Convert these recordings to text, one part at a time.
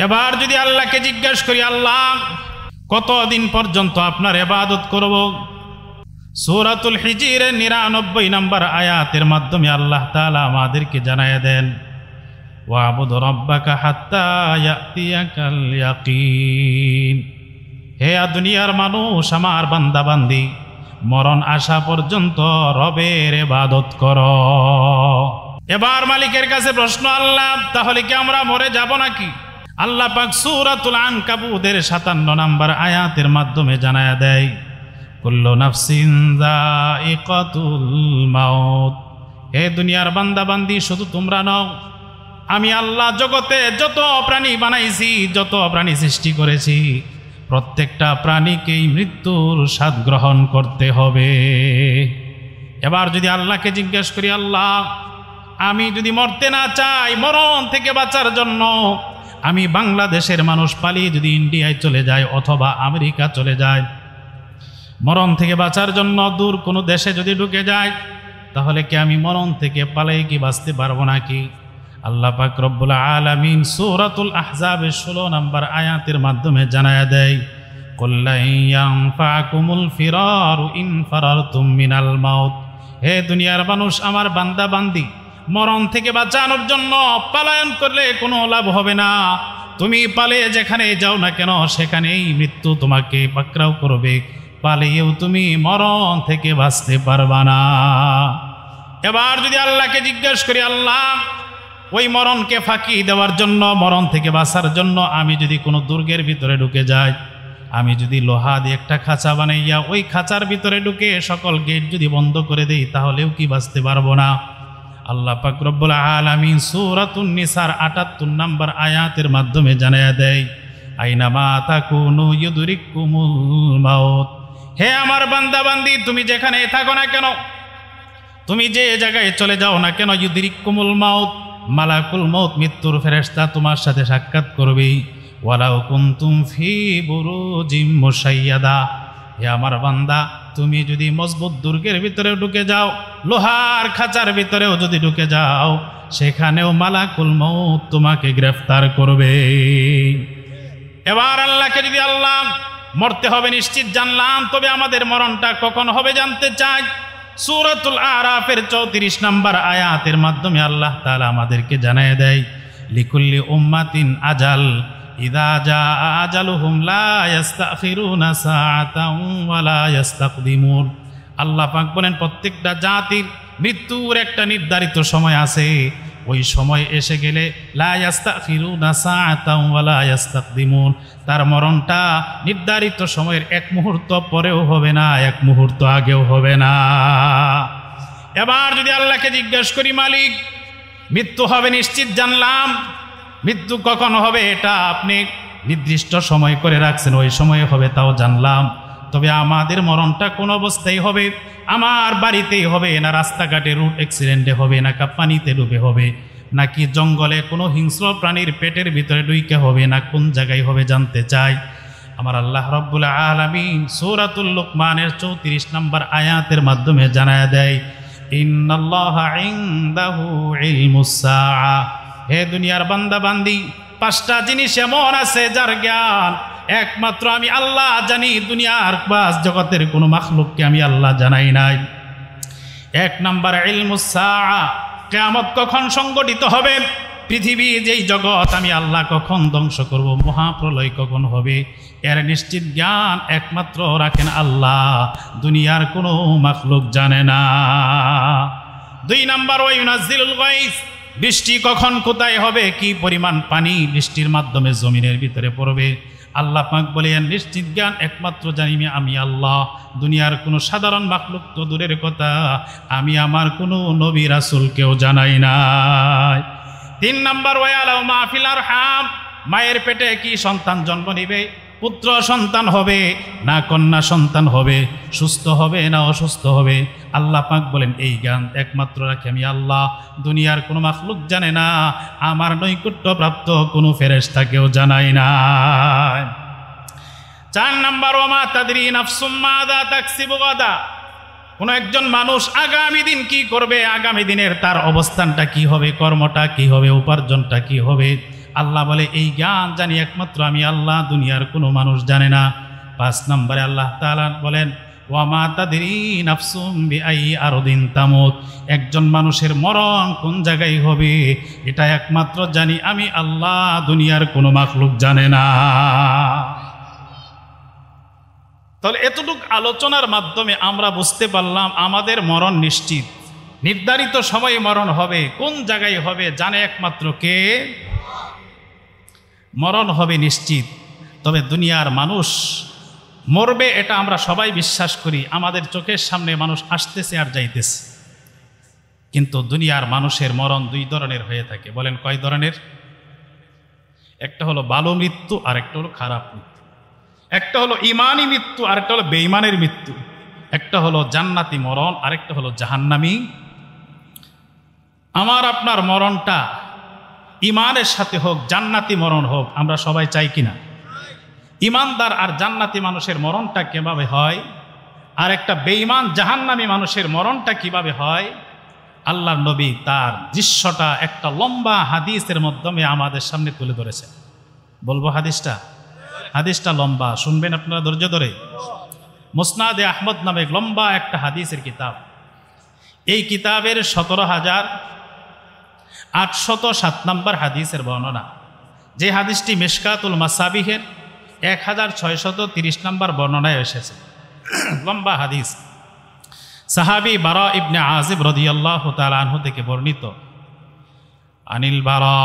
এবার যদি আল্লাহকে জিজ্ঞাসা করি, আল্লাহ কতদিন পর্যন্ত আপনার ইবাদত করব? সূরাতুল হিজরের ৯৯ নম্বর আয়াতের মাধ্যমে আল্লাহ তাআলা আমাদেরকে জানায় দেন, ওয়াবুদ রাব্বাকা হাত্তা ইয়াতিয়াকাল ইয়াকিন। হে দুনিয়ার মানুষ, আমার বান্দা বান্দি, মরণ আসা পর্যন্ত রবের ইবাদত করো। এবার মালিকের কাছে প্রশ্ন, আল্লাহ তাহলে কি আমরা মরে যাব নাকি? আল্লাহ পাক সূরাতুল আনকাবুতের ৫৭ নম্বর আয়াতের মাধ্যমে জানায়া দেয়, কুল্লু নাফসিন যায়িকাতুল মাউত। হে দুনিয়ার বান্দা বান্দি, শুধু তোমরা নও, আমি আল্লাহ জগতে যত প্রাণী বানাইছি, যত প্রাণী সৃষ্টি করেছি, প্রত্যেকটা প্রাণীকেই মৃত্যুর স্বাদ গ্রহণ করতে হবে। এবার যদি আল্লাহকে জিজ্ঞেস করি, আল্লাহ আমি যদি মরতে না চাই, মরণ থেকে বাঁচার জন্য আমি বাংলাদেশের মানুষ পালিয়ে যদি ইন্ডিয়ায় চলে যায় অথবা আমেরিকা চলে যায়, মরণ থেকে বাঁচার জন্য দূর কোনো দেশে যদি ঢুকে যায়, তাহলে কি আমি মরণ থেকে পালিয়ে কি বাঁচতে পারবো নাকি? আল্লাহ পাক রব্বুল আলামিন সূরাতুল আহজাবের ১৬ নম্বর আয়াতের মাধ্যমে জানায়া দেয়, কুল লা ইয়ানফাকুমুল ফিরারু ইন ফারারতুম মিনাল মাউত। হে দুনিয়ার মানুষ, আমার বান্দা বান্দি, মরণ থেকে বাঁচানোর জন্য পলায়ন করলে কোনো লাভ হবে না। তুমি পালিয়ে যেখানে যাও না কেন, সেখানেই মৃত্যু তোমাকে পাকড়াও করবে, পালিয়েও তুমি মরণ থেকে বাঁচতে পারবা না। এবার যদি আল্লাহকে জিজ্ঞেস করি, আল্লাহ ওই মরণকে ফাঁকি দেওয়ার জন্য, মরণ থেকে বাঁচার জন্য আমি যদি কোনো দুর্গের ভিতরে ঢুকে যাই, আমি যদি লোহা দিয়ে একটা খাঁচা বানাইয়া ওই খাঁচার ভিতরে ঢুকে সকল গেট যদি বন্ধ করে দেই, তাহলেও কি বাঁচতে পারবো না? আল্লাহ পাক রব্বুল আলামিন সূরাতুন নিসার ৭৮ নম্বর আয়াতের মাধ্যমে জানায়া দেয়, আইনামা তাকুনু ইউদরিকুমুল মাউত। হে আমার বান্দা বান্দি, তুমি যেখানে থাকো না কেন, তুমি যে জায়গায় চলে যাও না কেন, ইউদরিকুমুল মাউত, মালাকুল মউত মৃত্যুর ফেরেশতা তোমার সাথে সাক্ষাৎ করবে। ওয়ালাউ কুনতুম ফি বুরুজিম মুশাইয়াদা। হে আমার বান্দা, তুমি যদি মজবুত দুর্গের ভিতরে ঢুকে যাও, লোহার খাঁচার ভিতরেও যদি ঢুকে যাও, সেখানেও মালাকুল মউত তোমাকে গ্রেফতার করবে। এবার আল্লাহকে যদি আল্লাহ মরতে হবে নিশ্চিত জানলাম, তবে আমাদের মরণটা কখন হবে জানতে চাই। সূরাতুল আরাফের ৩৪ নম্বর আয়াতের মাধ্যমে আল্লাহ তাআলা আমাদেরকে জানায় দেয়, লিকুল্লি উম্মাতিন আজাল, ইযা জাআ আজালুহুম লা ইস্তাখিরুনা সাআতান ওয়া লা ইস্তাকদিমুন। আল্লাহ পাক বলেন, প্রত্যেকটা জাতির মৃত্যুর একটা নির্ধারিত সময় আছে, ওই সময় এসে গেলে লা ইস্তাখিরুনা সাআতান ওয়া লা ইস্তাকদিমুন, তার মরণটা নির্ধারিত সময়ের এক মুহূর্ত পরেও হবে না, এক মুহূর্ত আগেও হবে না। এবার যদি আল্লাহকে জিজ্ঞেস করি, মালিক মৃত্যু হবে নিশ্চিত জানলাম, মৃত্যু কখন হবে এটা আপনি নির্দিষ্ট সময় করে রাখছেন, ওই সময়ে হবে তাও জানলাম, তবে আমাদের মরণটা কোন অবস্থায় হবে? আমার বাড়িতেই হবে, না রাস্তাঘাটে রুট অ্যাক্সিডেন্টে হবে, না পানিতে ডুবে হবে, নাকি জঙ্গলে কোনো হিংস্র প্রাণীর পেটের ভিতরে ঢুকে হবে, না কোন জায়গায় হবে জানতে চাই। আমার আল্লাহ রব্বুল আলামিন সূরাতুল লুকমানের ৩৪ নম্বর আয়াতের মাধ্যমে জানায়া দেয়, ইন্নাল্লাহা ইনদাহু ইলমুস সাআ। হে দুনিয়ার বান্দা বান্দি, ৫টা জিনিস এমন আছে যার জ্ঞান একমাত্র আমি আল্লাহ জানি, দুনিয়ার বাস জগতের কোনো মাখলুককে আমি আল্লাহ জানাই নাই। ১ নম্বর ইলমুস সাআ, কিয়ামত কখন সংগঠিত হবে, পৃথিবী যেই জগৎ আমি আল্লাহ কখন ধ্বংস করব, মহাপ্রলয় কখন হবে, এর নিশ্চিত জ্ঞান একমাত্র রাখেন আল্লাহ, দুনিয়ার কোনো মাখলুক জানে না। ২ নম্বর ওয়া ইউনাজ্জিলুল গায়স, বৃষ্টি কখন কোথায় হবে, কি পরিমাণ পানি বৃষ্টির মাধ্যমে জমিনের ভিতরে পড়বে, আল্লাহ পাক বলেন নিশ্চিত জ্ঞান একমাত্র জানি আমি আল্লাহ, দুনিয়ার কোনো সাধারণ মাখলুক তো দূরের কথা, আমি আমার কোনো নবী রাসূলকেও জানাই নাই। ৩ নম্বর ওয়া ইয়ালামু মা ফিল আরহাম, মায়ের পেটে কি সন্তান জন্ম নেবে, পুত্র সন্তান হবে না কন্যা সন্তান হবে, সুস্থ হবে না অসুস্থ হবে, আল্লাহ পাক বলেন এই জ্ঞান একমাত্র রাখি আমি আল্লাহ, দুনিয়ার কোনো মাখলুক জানে না, আমার নৈকট্যপ্রাপ্ত কোনো ফেরেশতাকেও জানাই না। ৪ নম্বর ওয়া মা তাদরি নাফসুম মাযা তাকসিবু গাদা, কোনো একজন মানুষ আগামী দিন কি করবে, আগামী দিনের তার অবস্থানটা কি হবে, কর্মটা কি হবে, উপার্জনটা কি হবে, আল্লাহ বলে এই জ্ঞান জানি একমাত্র আমি আল্লাহ, দুনিয়ার কোনো মানুষ জানে না। 5 নম্বরে আল্লাহ তাআলা বলেন ওয়া মা তাদরি নাফসুম বিআই আরদিন তামুত, একজন মানুষের মরণ কোন জায়গায় হবে এটা একমাত্র জানি আমি আল্লাহ, দুনিয়ার কোনো মাখলুক জানে না। তাহলে এতটুকু আলোচনার মাধ্যমে আমরা বুঝতে পারলাম আমাদের মরণ নিশ্চিত, নির্ধারিত সময়ে মরণ হবে, কোন জায়গায় হবে জানে একমাত্র কে? মরণ হবে নিশ্চিত। তবে দুনিয়ার মানুষ মরবে এটা আমরা সবাই বিশ্বাস করি, আমাদের চোখের সামনে মানুষ আসতেছে আর যাইতেছে। কিন্তু দুনিয়ার মানুষের মরণ 2 ধরনের হয়ে থাকে। বলেন কয় ধরনের? একটা হলো ভালো মৃত্যু আর একটা হলো খারাপ মৃত্যু। একটা হলো ইমানি মৃত্যু আর একটা হলো বেঈমানের মৃত্যু। একটা হলো জান্নাতি মরণ আর একটা হলো জাহান্নামী। আমার আপনার মরণটা ইমানের সাথে হোক, জান্নাতি মরণ হোক, আমরা সবাই চাই কিনা? ইমানদার আর জান্নাতি মানুষের মরণটা কিভাবে হয়, আর একটা বেঈমান জাহান্নামী মানুষের মরণটা কিভাবে হয়, আল্লাহর নবী তার দৃশ্যটা একটা লম্বা হাদিসের মাধ্যমে আমাদের সামনে তুলে ধরেছে। বলবো হাদিসটা? হাদিসটা লম্বা, শুনবেন আপনারা ধৈর্য ধরে। মুসনাদে আহমদ নামে লম্বা একটা হাদিসের কিতাব। এই কিতাবের 17,807 নম্বর হাদিসের বর্ণনা। যে হাদিসটি মিশকাতুল মাসাবিহের 1630 নম্বর বর্ণনায় এসেছে। লম্বা হাদিস। সাহাবী বারা ইবনে আজিব রাদিয়াল্লাহু তাআলা আনহু থেকে বর্ণিত। আনিল বারা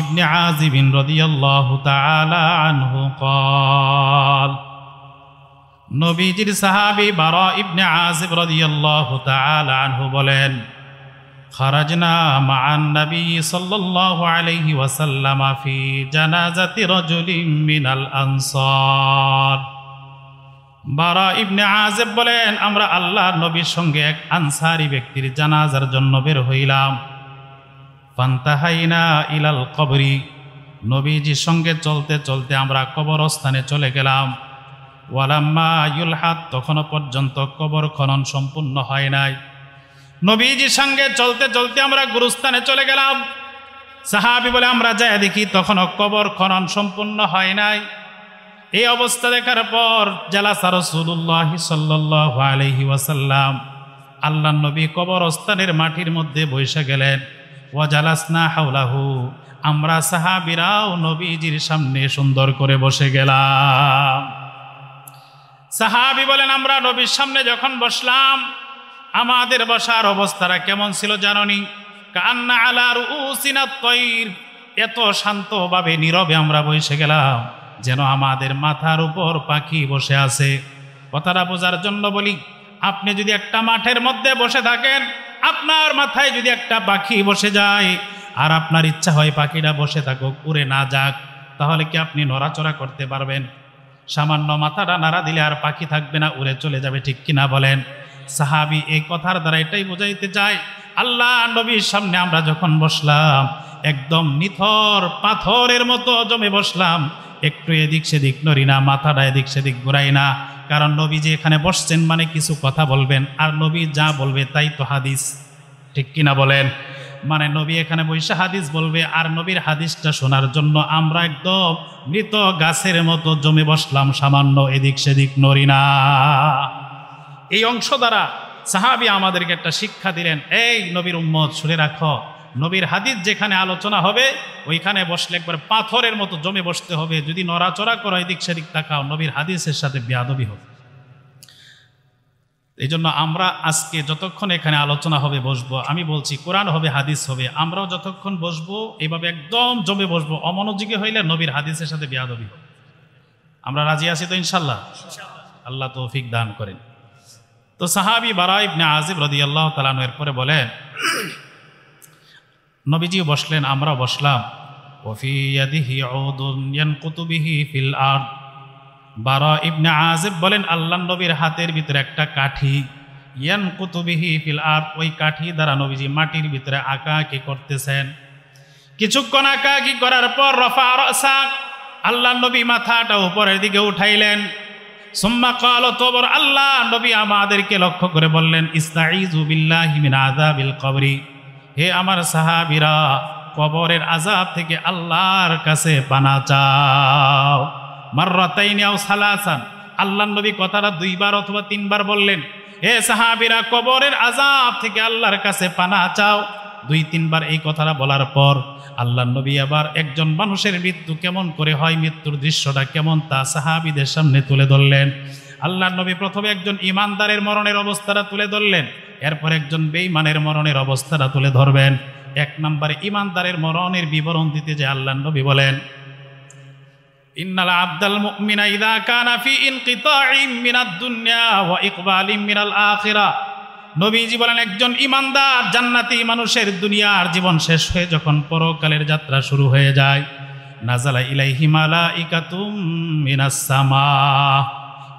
ইবনে আজিব রাদিয়াল্লাহু তাআলা আনহু قال, নবীজির সাহাবী বারা ইবনে আজিব রাদিয়াল্লাহু তাআলা আনহু বলেন, খারাজনা মা'আন নবী সাল্লাল্লাহু আলাইহি ওয়াসাল্লাম ফি জানাজাতি রাজুলিন মিনাল আনসার। বারা ইবনে আজিব বলেন, আমরা আল্লাহর নবীর সঙ্গে এক আনসারী ব্যক্তির জানাজার জন্য বের হইলাম। ফান্তাহাইনা ইলাল কবরি, নবীজির সঙ্গে চলতে চলতে আমরা কবরস্থানে চলে গেলাম। ওয়ালাম্মা ইউলহাদ, তখনও পর্যন্ত কবর খনন সম্পূর্ণ হয় নাই। নবীজির সঙ্গে চলতে চলতে আমরা গুরুস্থানে চলে গেলাম। সাহাবী বলে আমরা যাই দেখি তখনও কবর খনন সম্পূর্ণ হয় নাই। এই অবস্থা দেখার পর জালাসা রাসূলুল্লাহ সাল্লাল্লাহু আলাইহি ওয়াসাল্লাম, আল্লাহর নবী কবরস্থানের মাটির মধ্যে বসে গেলেন। ওয়া জালাসনা হাওলাহু, আমরা সাহাবীরাও নবীজির সামনে সুন্দর করে বসে গেলাম। সাহাবী বলেন আমরা নবীর সামনে যখন বসলাম, আমাদের বসার অবস্থাটা কেমন ছিল জানোনি? কান্না আলা রুউসিনা তাইর, এত শান্তভাবে নীরবে আমরা বসে গেলাম যেন আমাদের মাথার উপর পাখি বসে আছে। কথাটা বোঝার জন্য বলি, আপনি যদি একটা মাঠের মধ্যে বসে থাকেন, আপনার মাথায় যদি একটা পাখি বসে যায় আর আপনার ইচ্ছা হয় পাখিটা বসে থাকুক, উড়ে না যাক, তাহলে কি আপনি নড়াচড়া করতে পারবেন? সামান্য মাথাটা নাড়া দিলে আর পাখি থাকবে না, উড়ে চলে যাবে, ঠিক কিনা বলেন? সাহাবী এই কথার দ্বারা এটাই বোঝাইতে চায়, আল্লাহ নবীর সামনে আমরা যখন বসলাম একদম নিথর পাথরের মতো জমে বসলাম, একটু এদিক সেদিক নড়ি না, মাথাটা এদিক সেদিক ঘুরাই না। কারণ নবী যে এখানে বসছেন মানে কিছু কথা বলবেন, আর নবী যা বলবে তাই তো হাদিস, ঠিক কিনা বলেন? মানে নবী এখানে বসে হাদিস বলবে, আর নবীর হাদিসটা শোনার জন্য আমরা একদম মৃত গাছের মতো জমে বসলাম, সামান্য এদিক সেদিক নড়ি না। এই অংশ দ্বারা সাহাবী আমাদেরকে একটা শিক্ষা দিলেন, এই নবীর উম্মত শুনে রাখো, নবীর হাদিস যেখানে আলোচনা হবে ওইখানে বসলে একবার পাথরের মতো জমে বসতে হবে। যদি নড়াচড়া করো, এদিক সেদিক তাকাও, নবীর হাদিসের সাথে বেয়াদবি হবে। এই জন্য আমরা আজকে যতক্ষণ এখানে আলোচনা হবে বসবো, আমি বলছি কোরআন হবে, হাদিস হবে, আমরাও যতক্ষণ বসবো এইভাবে একদম জমে বসবো। অমনোযোগী হইলে নবীর হাদিসের সাথে বেয়াদবি হবে। আমরা রাজি আছি তো ইনশাল্লাহ? আল্লাহ তৌফিক দান করেন। তো সাহাবী বারা ইবনে আজিব রাদিয়াল্লাহু তাআলা আনহু এরপরে বলেন, নবীজিও বসলেন, আমরাও বসলাম। ওয়াফি ইয়াদিহি উদুন ইয়ানকুতু বিহি ফিল আরদ, বারা ইবনে আজিব বলেন আল্লাহর নবীর হাতের ভিতরে একটা কাঠি, ইয়ানকুতু বিহি ফিল আরদ, ওই কাঠি দ্বারা নবীজি মাটির ভিতরে আঁকাআঁকি করতেছেন। কিছুক্ষণ আঁকাআঁকি করার পর রফা রাসা, আল্লাহর নবী মাথাটা উপরের দিকে উঠাইলেন। সুম্মা ক্বালা, তবর আল্লাহ নবী আমাদেরকে লক্ষ্য করে বললেন, ইস্তাঈযু বিল্লাহি মিন আযাবিল কবরি, হে আমার সাহাবীরা, কবরের আযাব থেকে আল্লাহর কাছে পানা চাও। মাররাতাইনি আও সালাসান, আল্লাহর নবী কথাটা 2 বার অথবা 3 বার বললেন, হে সাহাবীরা কবরের আযাব থেকে আল্লাহর কাছে পানা চাও। 2-3 বার এই কথাটা বলার পর আল্লাহর নবী আবার একজন মানুষের মৃত্যু কেমন করে হয়, মৃত্যুর দৃশ্যটা কেমন তা সাহাবীদের সামনে তুলে ধরলেন। আল্লাহর নবী প্রথমে একজন ইমানদারের মরণের অবস্থাটা তুলে ধরলেন, এরপর একজন বেঈমানের মরণের অবস্থাটা তুলে ধরবেন। 1 নম্বরে ইমানদারের মরণের বিবরণ দিতে যে আল্লাহর নবী বলেন, ইন্নাল আবদাল মুমিনা ইযা কানা ফি ইনকিতাইম মিনাদ দুনিয়া ওয়া ইকবালিম মিনাল আখিরা। নবীজি বলেন একজন ইমানদার জান্নাতি মানুষের দুনিয়ার জীবন শেষ হয়ে যখন পরকালের যাত্রা শুরু হয়ে যায়, নাযালা ইলাইহি মালাইকাতুম মিনাস সামা,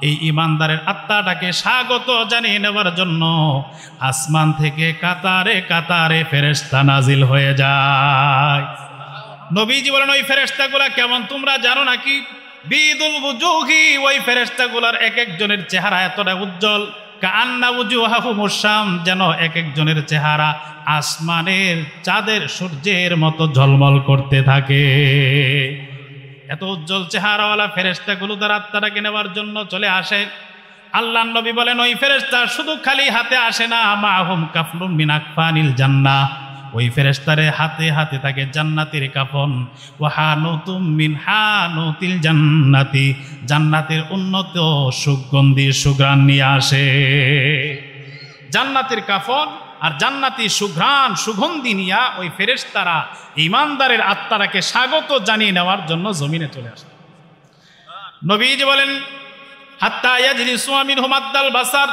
এই ইমানদারের আত্মাটাকে স্বাগত জানিয়ে নেওয়ার জন্য আসমান থেকে কাতারে কাতারে ফেরেশতা নাজিল হয়ে যায়। নবীজি বলেন ওই ফেরেশতাগুলা কেমন তোমরা জানো নাকি? বিদুল বুজুহি, ওই ফেরেশতাগুলার এক একজনের চেহারা এতটা উজ্জ্বল, কান্না উজুহাহুমুশ শাম, যেন এক একজনের চেহারা আসমানের চাঁদের সূর্যের মতো ঝলমল করতে থাকে। এত উজ্জ্বল চেহারাওয়ালা ফেরেশতাগুলো তার আত্মাটাকে নেওয়ার জন্য চলে আসে। আল্লাহর নবী বলেন ওই ফেরেশতা শুধু খালি হাতে আসে না, মাহুম কাফলুম মিন আকফানিল জান্নাহ, ওই ফেরেশতারে হাতে হাতে থাকে জান্নাতের কাফন, ওয়া হানুতুম মিন হানুতিল জান্নাতি, জান্নাতের উন্নত সুগন্ধি সুঘ্রাণ নিয়ে আসে। জান্নাতের কাফন আর জান্নাতি সুঘ্রাণ সুগন্ধি নিয়া ওই ফেরেশতারা ইমানদারের আত্মাটাকে স্বাগত জানিয়ে নেওয়ার জন্য জমিনে চলে আসে। নবীজি বলেন হাত্তা ইয়াজলিসু মিনহুম আদ্দাল বাসার,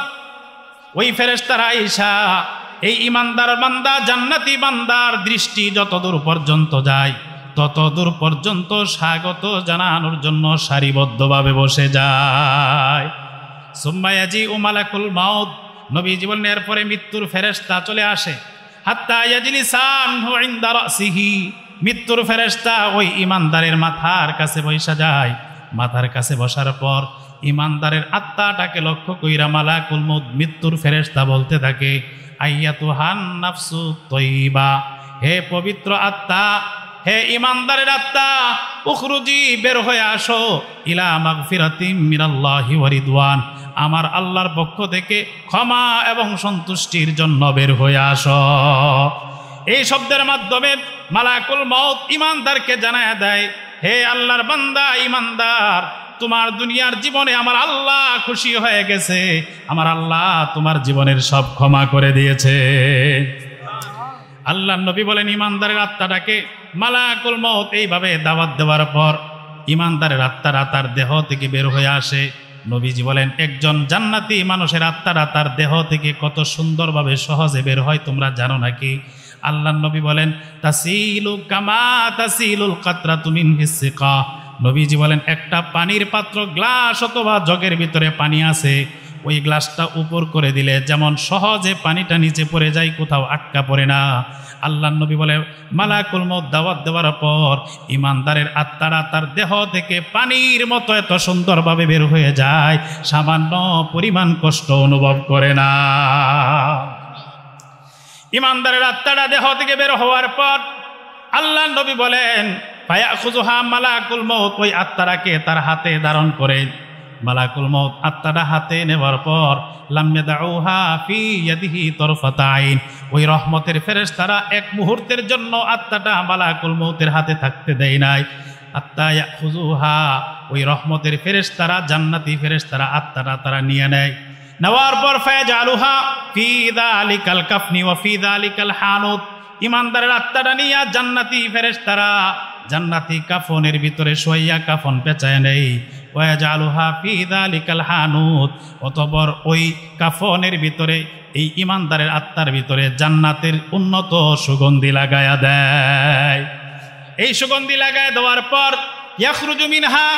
ওই ফেরেশতারা ঈশা এই ইমানদার বান্দা জান্নাতি বান্দার দৃষ্টি যতদূর পর্যন্ত যায় ততদূর পর্যন্ত স্বাগত জানানোর জন্য সারিবদ্ধভাবে বসে যায়। সুম্মা ইয়াজিউ মালাকুল মাউত, নবীজি বলেন এরপরে মৃত্যুর ফেরেশতা চলে আসে। হাত্তা ইয়াজলিসানহু ইনদা রাসিহি, মৃত্যুর ফেরেশতা ওই ইমানদারের মাথার কাছে বসা যায়। মাথার কাছে বসার পর ইমানদারের আত্মাটাকে লক্ষ্য কইরা মালাকুল মউত মৃত্যুর ফেরেশতা বলতে থাকে, আইয়াতুহান নাফসু তয়্যিবা, হে পবিত্র আত্মা, হে ইমানদারের আত্মা, উখরুজি, বের হয়ে আসো, ইলা মাগফিরাতিম মিনাল্লাহি ওয়া রিদওয়ান, আমার আল্লাহর পক্ষ থেকে ক্ষমা এবং সন্তুষ্টির জন্য বের হয়ে আসো। এই শব্দের মাধ্যমে মালাকুল মউত ইমানদারকে জানায় দেয়, হে আল্লাহর বান্দা ইমানদার, তোমার দুনিয়ার জীবনে আমার আল্লাহ খুশি হয়ে গেছে, আমার আল্লাহ তোমার জীবনের সব ক্ষমা করে দিয়েছে। আল্লাহর নবী বলেন ইমানদারের আত্মাটাকে মালাকুল মউত এইভাবে দাওয়াত দেওয়ার পর ইমানদারের আত্মারা তার দেহ থেকে বের হয়ে আসে। নবীজি বলেন একজন জান্নাতি মানুষের আত্মারা তার দেহ থেকে কত সুন্দরভাবে সহজে বের হয় তোমরা জানো নাকি? আল্লাহর নবী বলেন তাসিলু কামা তাসিলুল কাতরাতু মিন ফিসসিকা, নবীজি বলেন একটা পানির পাত্র গ্লাস অথবা জগের ভিতরে পানি আছে, ওই গ্লাসটা উপর করে দিলে যেমন সহজে পানিটা নিচে পড়ে যায়, কোথাও আটকা পড়ে না। আল্লাহর নবী বলে মালাকুল মউত দাওয়াত দেওয়ার পর ইমানদারের আত্মারা তার দেহ থেকে পানির মতো এত সুন্দরভাবে বের হয়ে যায়, সামান্য পরিমাণ কষ্ট অনুভব করে না। ইমানদারের আত্মারা দেহ থেকে বের হওয়ার পর আল্লাহর নবী বলেন ফায়াখুযুহা মালাকুল মউত, ওই আত্মাটাকে তার হাতে ধারণ করে। মালাকুল মউত আত্মাটা হাতে নেওয়ার পর লাম ইয়াদউহা ফি ইয়াদিহি তরফাতা আইন, ওই রহমতের ফেরেশতারা এক মুহূর্তের জন্য আত্মাটা মালাকুল মউতের হাতে থাকতে দেয় নাই। আত্মা ইয়াখুযুহা, ওই রহমতের ফেরেশতারা জান্নাতি ফেরেশতারা আত্মাটা তারা নিয়ে নেয়। নেওয়ার পর ফায়াজালুহা ফি যালিকাল কাফনি ওয়া ফি যালিকাল হানুত, ইমানদারের আত্মাটা নিয়ে জান্নাতি ফেরেশতারা জান্নাতি কাফনের ভিতরে শোয়াইয়া কাফন পেঁচায় নেই। ওয়াজালুহা ফি যালিকাল হানুত, অতঃপর ওই কাফনের ভিতরে এই ইমানদারের আত্মার ভিতরে জান্নাতের উন্নত সুগন্ধি লাগায়া দেয়। এই সুগন্ধি লাগায় দেওয়ার পর ইয়াখরুজু মিনহা,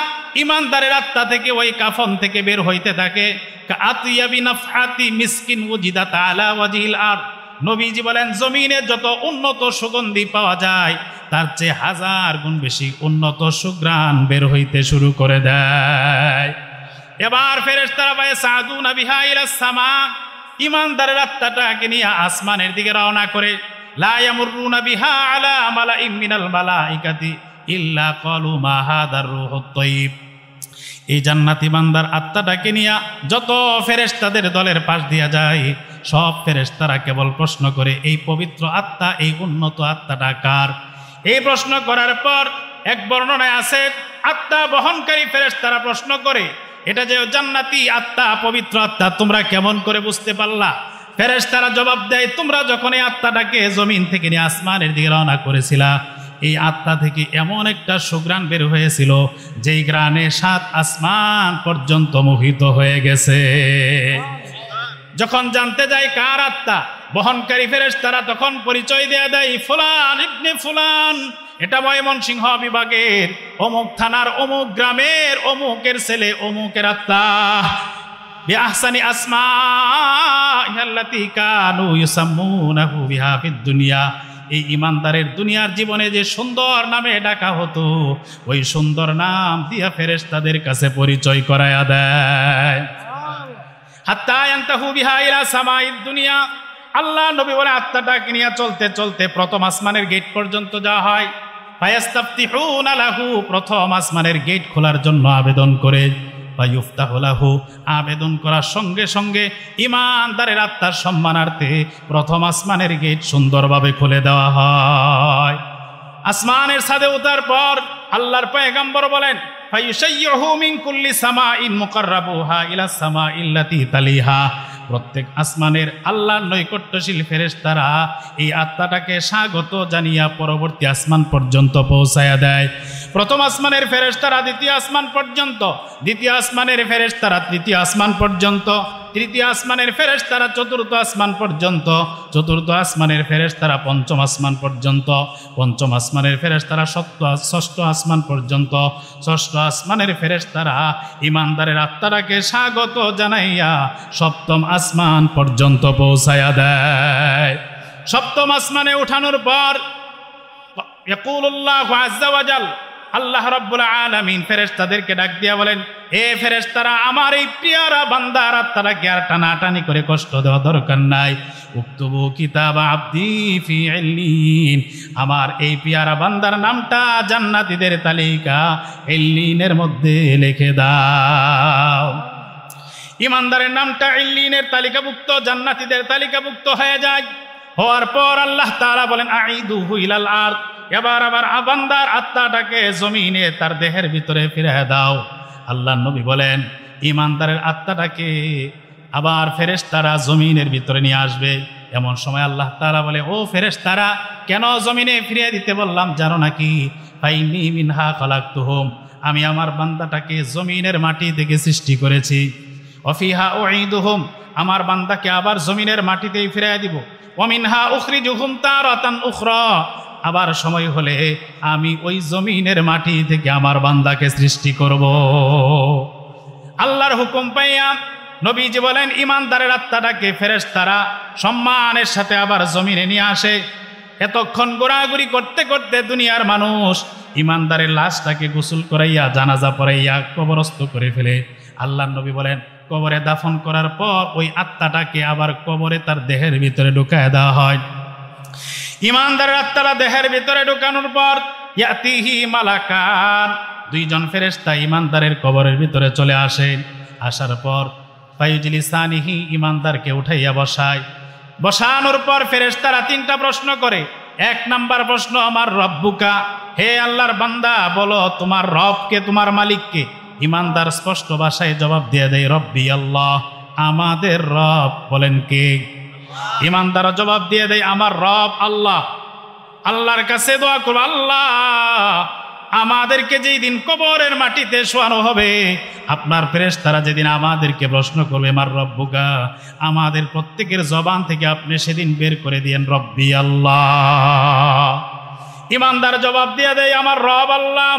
ইমানদারের আত্মা থেকে ওই কাফন থেকে বের হইতে থাকে কাআতিয়াবি নাফহাতি মিসকিন ওয়াজিদাত আলা ওয়াজিল আরদ, নবীজি বলেন জমিনে যত উন্নত সুগন্ধি পাওয়া যায় তার চেয়ে 1000 গুণ বেশি উন্নত সুঘ্রাণ বের হইতে শুরু করে দেয়। এবার ফেরেশতারা সাদুনা বিহা ইলাস সামা, ইমানদারের আত্মাটাকে নিয়ে আসমানের দিকে রওনা করে। লা ইয়ামুরুনা বিহা আলা মালাইম মিনাল মালাইকাতি ইল্লা ক্বালু মা হাদার রূহুত তাইয়্যিব। এই জান্নাতি বান্দার আত্মাটাকে নিয়ে যত ফেরেশতাদের দলের পাশ দিয়া যায়, সব ফেরেশতারা কেবল প্রশ্ন করে, এই পবিত্র আত্মা, এই উন্নত আত্মাটা কার? এই প্রশ্ন করার পর এক বর্ণনায় আছে, আত্মা বহনকারী ফেরেশতারা প্রশ্ন করে, এটা যে জান্নাতি আত্মা, পবিত্র আত্মা, তোমরা কেমন করে বুঝতে পারলা? ফেরেশতারা জবাব দেয়, তোমরা যখন এই আত্মাটাকে জমিন থেকে নিয়ে আসমানের দিকে রওনা করেছিলা, এই আত্মা থেকে এমন একটা সুঘ্রাণ বের হয়েছিল যেই ঘ্রাণে 7 আসমান পর্যন্ত মোহিত হয়ে গেছে। যখন জানতে যায় কার আত্মা, বহনকারী ফেরেশতারা তখন পরিচয় দেয়া দেয়, ফুলান ইবনে ফুলান, এটা ময়মনসিংহ বিভাগের অমুক থানার অমুক গ্রামের অমুকের ছেলে, অমুকের আত্মা। বিআহসানি আসমাইহাল্লাতী কানু ইউসাম্মুনাহু বিহা ফিদ দুনিয়া। এই ইমানদারের দুনিয়ার জীবনে যে সুন্দর নামে ডাকা হতো, ওই সুন্দর নাম দিয়া ফেরেশতাদের কাছে পরিচয় করায়া দেয়। হাত্তা ইয়ানতাহু বিহা ইলা সামাইদ দুনিয়া। আল্লাহ নবী বলে, আত্মাটাকে নিয়ে চলতে চলতে প্রথম আসমানের গেট পর্যন্ত যাওয়া হয়। ফায়াস্তাফতিহুনা লাহু, প্রথম আসমানের গেট খোলার জন্য আবেদন করে। ফায়ুফতাহু লাহু, আবেদন করার সঙ্গে সঙ্গে ইমানদারের আত্মার সম্মানার্থে প্রথম আসমানের গেট সুন্দরভাবে খুলে দেওয়া হয়। আসমানের ছাদে ওঠার পর আল্লাহর পয়গম্বর বলেন, ফায়ুশাইয়ুহু মিন কুল্লি সামাইন মুকাররাবুহা ইলা সামাইল্লাতী তালিহা। প্রত্যেক আসমানের আল্লাহর নৈকট্যশীল ফেরেশতারা এই আত্মাটাকে স্বাগত জানিয়া পরবর্তী আসমান পর্যন্ত পৌঁছায়া দেয়। প্রথম আসমানের ফেরেশতারা দ্বিতীয় আসমান পর্যন্ত, দ্বিতীয় আসমানের ফেরেশতারা তৃতীয় আসমান পর্যন্ত, তৃতীয় আসমানের ফেরেশতারা চতুর্থ আসমান পর্যন্ত, চতুর্থ আসমানের ফেরেশতারা পঞ্চম আসমান পর্যন্ত, পঞ্চম আসমানের ফেরেশতারা ষষ্ঠ আসমান পর্যন্ত, ষষ্ঠ আসমানের ফেরেশতারা ইমানদারের আত্মাটাকে স্বাগত জানাইয়া সপ্তম আসমান পর্যন্ত পৌঁছায়া দেয়। সপ্তম আসমানে উঠানোর পর ইয়াকুলুল্লাহু আযজা ওয়া জাল, আল্লাহ রাব্বুল আলামিন ফেরেশতাদেরকে ডাক দিয়া বলেন, এ ফেরেশতারা, আমার এই প্রিয়ারা বান্দার আত্মাটাকে আর টানাটানি করে কষ্ট দেওয়া দরকার নাই। উক্তুবু কিতাবা আবদি ফি ইল্লিন, আমার এই প্রিয়ারা বান্দার নামটা জান্নাতীদের তালিকা ইল্লিনের মধ্যে লিখে দাও। ইমানদারের নামটা ইল্লিনের তালিকাভুক্ত, জান্নাতীদের তালিকাভুক্ত হয়ে যায়। হওয়ার পর আল্লাহ তাআলা বলেন, আইদুহু ইলাল আরদ, এবার আবার বান্দার আত্মাটাকে জমিনে তার দেহের ভিতরে ফিরিয়ে দাও। আল্লাহ নবী বলেন, ইমানদারের আত্মাটাকে আবার ফেরেশতারা জমিনের ভিতরে নিয়ে আসবে। এমন সময় আল্লাহ তাআলা বলে, ও ফেরেশতারা, কেন জমিনে ফিরিয়ে দিতে বললাম জানো নাকি? ফাইন্নী মিনহা খালাকতুহুম, আমি আমার বান্দাটাকে জমিনের মাটি থেকে সৃষ্টি করেছি। ওয়াফিহা উঈদুহুম, আমার বান্দাকে আবার জমিনের মাটিতেই ফিরিয়ে দিব। ওয়ামিনহা উখরিজুহুম তারাতান উখরা, আবার সময় হলে আমি ওই জমিনের মাটি থেকে আমার বান্দাকে সৃষ্টি করব। আল্লাহর হুকুম পাইয়া নবীজি বলেন, ইমানদারের আত্মাটাকে ফেরেশতারা সম্মানের সাথে আবার জমিনে নিয়ে আসে। এতক্ষণ ঘোরাঘুরি করতে করতে দুনিয়ার মানুষ ইমানদারের লাশটাকে গোসল করাইয়া জানাজা পড়াইয়া কবরস্থ করে ফেলে। আল্লাহর নবী বলেন, কবরে দাফন করার পর ওই আত্মাটাকে আবার কবরে তার দেহের ভিতরে ঢুকায় দেওয়া হয়। ইমানদারের আত্মারা দেহের ভিতরে ঢুকানোর পর ইয়াতিহি মালাকান, দুইজন ফেরেশতা ইমানদারের কবরের ভিতরে চলে আসে। আসার পর ফায়ুজলিসানিহি, ইমানদারকে উঠাইয়া বসায়। বসানোর পর ফেরেশতারা 3টা প্রশ্ন করে। 1 নাম্বার প্রশ্ন, আমার রব্বুকা, হে আল্লাহর বান্দা বলো তোমার রবকে, তোমার মালিককে। ইমানদার স্পষ্ট ভাষায় জবাব দিয়ে দেয়, রব্বি আল্লাহ, আমাদের রব। বলেন কে? ইমানদার জবাব দিয়ে দেয়, আমার রব আল্লাহ। আল্লাহর কাছে দোয়া করব, আল্লাহ আমাদেরকে যেই দিন কবরের মাটিতে শোয়ানো হবে, আপনার ফেরেশতারা যেদিন আমাদেরকে প্রশ্ন করবে মার রব্বুকা, আমাদের প্রত্যেকের জবান থেকে আপনি সেদিন বের করে দিয়েন রব্বি আল্লাহ। ইমানদার জবাব দিয়ে দেয়, আমার রব আল্লাহ।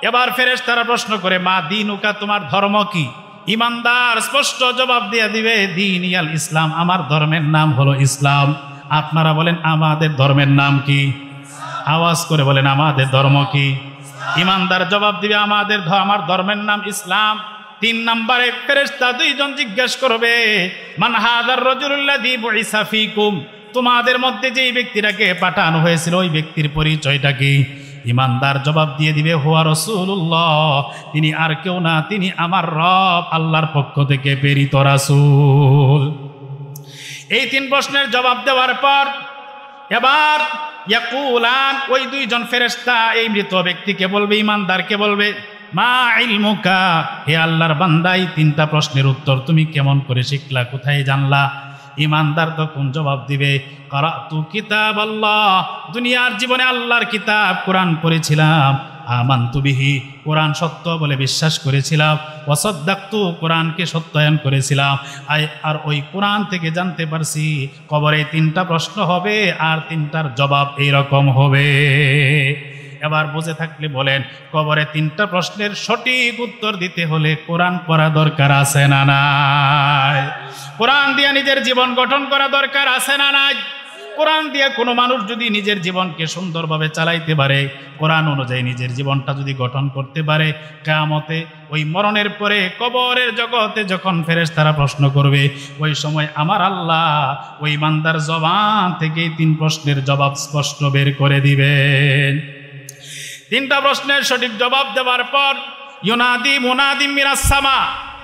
এবার ফেরেশতারা প্রশ্ন করে, মা দীনুকা, তোমার ধর্ম কি? ইমানদার স্পষ্ট জবাব দিয়ে দিবে, দীন ইয়াল ইসলাম, আমার ধর্মের নাম হলো ইসলাম। আপনারা বলেন আমাদের ধর্মের নাম কি? আওয়াজ করে বলেন আমাদের ধর্ম কি? ইমানদার জবাব দিবে, আমার ধর্মের নাম ইসলাম। 3 নম্বরে ফেরেশতা 2জন জিজ্ঞেস করবে, মান হাযার রাজুলুল্লাযী বুইসা ফীকুম, তোমাদের মধ্যে যেই ব্যক্তিটাকে পাঠানো হয়েছিল ওই ব্যক্তির পরিচয়টা কি? ইমানদার জবাব দিয়ে দিবে, হুয়া রাসূলুল্লাহ, তিনি আর কেউ না, তিনি আমার রব আল্লাহর পক্ষ থেকে প্রেরিত রাসূল। এই 3 প্রশ্নের জবাব দেওয়ার পর এবার ইয়াকুলান, ওই 2 জন ফেরেশতা এই মৃত ব্যক্তিকে বলবে, ইমানদারকে বলবে, মা ইলমুকা, হে আল্লাহর বান্দা, এই 3টা প্রশ্নের উত্তর তুমি কেমন করে শিখলা, কোথায় জানলা? ইমানদার তখন জবাব দিবে, কারাতু কিতাব আল্লাহ, দুনিয়ার জীবনে আল্লাহর কিতাব কোরআন পড়েছিলাম, আমানতু বিহি, কোরআন সত্য বলে বিশ্বাস করেছিলাম, ওয়াসাদ্দাকতু, কোরআনকে সত্যায়ন করেছিলাম, আর ওই কোরআন থেকে জানতে পারছি কবরে 3টা প্রশ্ন হবে আর 3টার জবাব এইরকম হবে। এবার বুঝে থাকলে বলেন, কবরে 3টা প্রশ্নের সঠিক উত্তর দিতে হলে কোরআন পড়া দরকার আছে না নাই? কোরআন দিয়ে নিজের জীবন গঠন করা দরকার আছে না নাই? কোরআন দিয়ে কোনো মানুষ যদি নিজের জীবনকে সুন্দরভাবে চালাইতে পারে, কোরআন অনুযায়ী নিজের জীবনটা যদি গঠন করতে পারে, কিয়ামতে ওই মরণের পরে কবরের জগতে যখন ফেরেশতারা প্রশ্ন করবে, ওই সময় আমার আল্লাহ ওই বান্দার জবান থেকে 3 প্রশ্নের জবাব স্পষ্ট বের করে দিবেন। 3টা প্রশ্নের সঠিক জবাব দেওয়ার পর ইউনাদি মুনাদিম মিনাস সামা,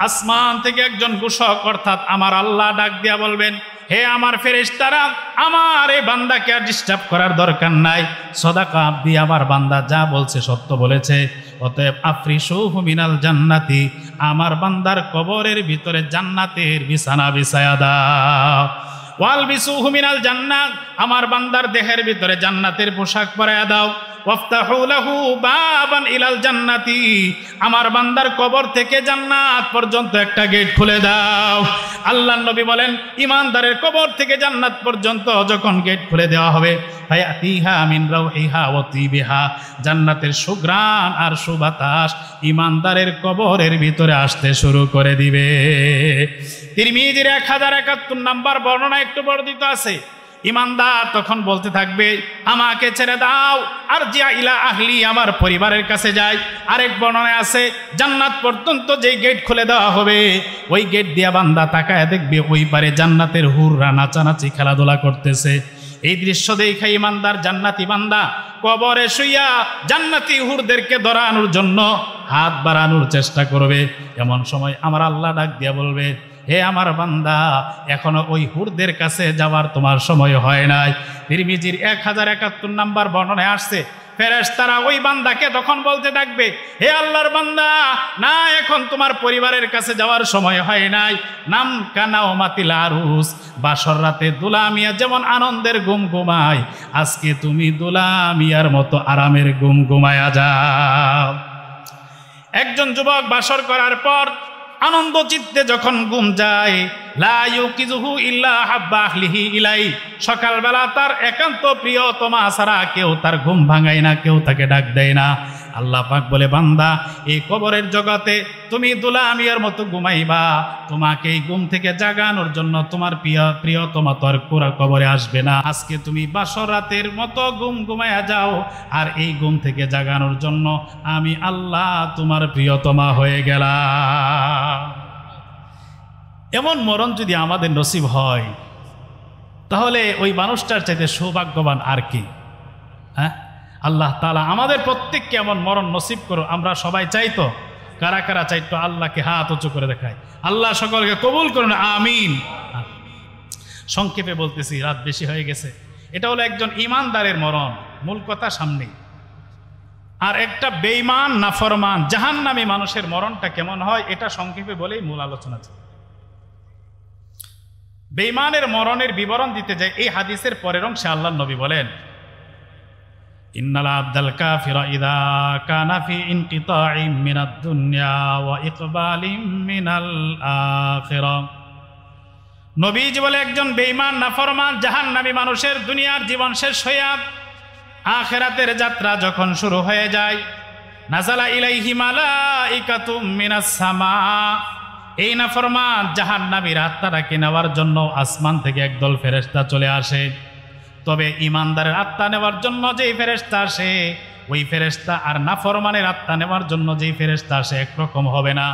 আসমান থেকে একজন ঘোষক অর্থাৎ আমার আল্লাহ ডাক দিয়া বলবেন, হে আমার ফেরেশতারা, আমার এই বান্দাকে আর ডিস্টার্ব করার দরকার নাই, সদাকা আব্দি, আমার বান্দা যা বলছে সত্য বলেছে, অতএব আফরিশুহু মিনাল জান্নাতি, আমার বান্দার কবরের ভিতরে জান্নাতের বিছানা বিছায়া দাও, ওয়াল বিসুহু মিনাল জান্নাত, আমার বান্দার দেহের ভিতরে জান্নাতের পোশাক পরায়া দাও, ওয়াফতাহু লাহু বাবান ইলাল জান্নাতি, আমার বান্দার কবর থেকে জান্নাত পর্যন্ত একটা গেট খুলে দাও। আল্লাহর নবী বলেন, ইমানদারের কবর থেকে জান্নাত পর্যন্ত যখন গেট খুলে দেওয়া হবে, ফায়াতিহা মিন রাউহিহা ওয়া তিবিহা, জান্নাতের সুঘ্রাণ আর সুবাতাস ইমানদারের কবরের ভিতরে আসতে শুরু করে দিবে। তিরমিজির 1071 নম্বর বর্ণনা একটু বর্ধিত আছে, ইমানদার তখন বলতে থাকবে, আমাকে ছেড়ে দাও, আর জিয়া ইলা আহলি, আমার পরিবারের কাছে যাই। আরেক বর্ণনায় আছে, জান্নাত পর্যন্ত যেই গেট খুলে দেওয়া হবে, ওই গেট দিয়া বান্দা তাকায় দেখবে ওই পারে জান্নাতের হুররা নাচানাচি খেলাধুলা করতেছে। এই দৃশ্য দেখে ইমানদার জান্নাতি বান্দা কবরে শুইয়া জান্নাতি হুরদেরকে ধরানোর জন্য হাত বাড়ানোর চেষ্টা করবে। এমন সময় আমার আল্লাহ ডাক দিয়া বলবে, হে আমার বান্দা, এখনো ওই হুরদের কাছে যাওয়ার তোমার সময় হয় নাই। তিরমিজির 1071 নম্বর বর্ণনায় আসছে, ফেরেশতারা ওই বান্দাকে তখন বলতে থাকবে, হে আল্লাহর বান্দা, না, এখন তোমার পরিবারের কাছে যাওয়ার সময় হয় নাই, নাম কানাও মাতিল আরুস, বাসর রাতে দুলামিয়া যেমন আনন্দের ঘুম ঘুমায়, আজকে তুমি দুলামিয়ার মতো আরামের ঘুম ঘুমায়া যাও। একজন যুবক বাসর করার পর আনন্দ চিত্তে যখন ঘুম যায়, লা ইউকিজুহু ইল্লা হাব্বা আহলিহি ইলাই, সকালবেলা তার একান্ত প্রিয়তমা ছাড়া কেউ তার ঘুম ভাঙায় না, কেউ তাকে ডাক দেয় না। আল্লাহ পাক বলে, বান্দা, এই কবরের জগতে তুমি দুলামিয়ার মতো ঘুমাইবা, তোমাকে এই ঘুম থেকে জাগানোর জন্য তোমার প্রিয়তমা তো আর কবরে আসবে না। আজকে তুমি বাসর রাতের মতো ঘুম ঘুমাইয়া যাও, আর এই ঘুম থেকে জাগানোর জন্য আমি আল্লাহ তোমার প্রিয়তমা হয়ে গেলাম। এমন মরণ যদি আমাদের নসিব হয়, তাহলে ওই মানুষটার চাইতে সৌভাগ্যবান আর কি? হ্যাঁ, আল্লাহ তাআলা আমাদের প্রত্যেককে এমন মরণ নসিব করো। আমরা সবাই চাইতো, কারা কারা চাইতো? আল্লাহকে হাত উঁচু করে দেখায়। আল্লাহ সকলকে কবুল করুন, আমিন। সংক্ষেপে বলতেছি, রাত বেশি হয়ে গেছে। এটা হলো একজন ইমানদারের মরণ, মূল কথা সামনে। আর একটা বেঈমান নাফরমান জাহান্নামী মানুষের মরণটা কেমন হয়, এটা সংক্ষেপে বলেই মূল আলোচনা ছিল। বেঈমানের মরণের বিবরণ দিতে যায় এই হাদিসের পরের অংশে আল্লাহর নবী বলেন, ইন্নাল আবদাল কাফিরা ইযা কানা ফি ইনকিতাইম মিনাদ দুনিয়া ওয়া ইকবালিম মিনাল আখিরাহ। নবীজি বলে, একজন বেঈমান নাফরমান জাহান্নামী মানুষের দুনিয়ার জীবন শেষ হইয়া আখিরাতের যাত্রা যখন শুরু হয়ে যায়, নাযালা ইলাইহি মালাইকাতুম মিনাস সামা, এই নাফরমান জাহান্নামীর আত্মাটাকে নেওয়ার জন্য আসমান থেকে একদল ফেরেশতা চলে আসে। তবে ইমানদারের আত্মা নেওয়ার জন্য যেই ফেরেশতা আসে, ওই ফেরেশতা আর নাফরমানের আত্মা নেওয়ার জন্য যেই ফেরেশতা আসে একরকম হবে না।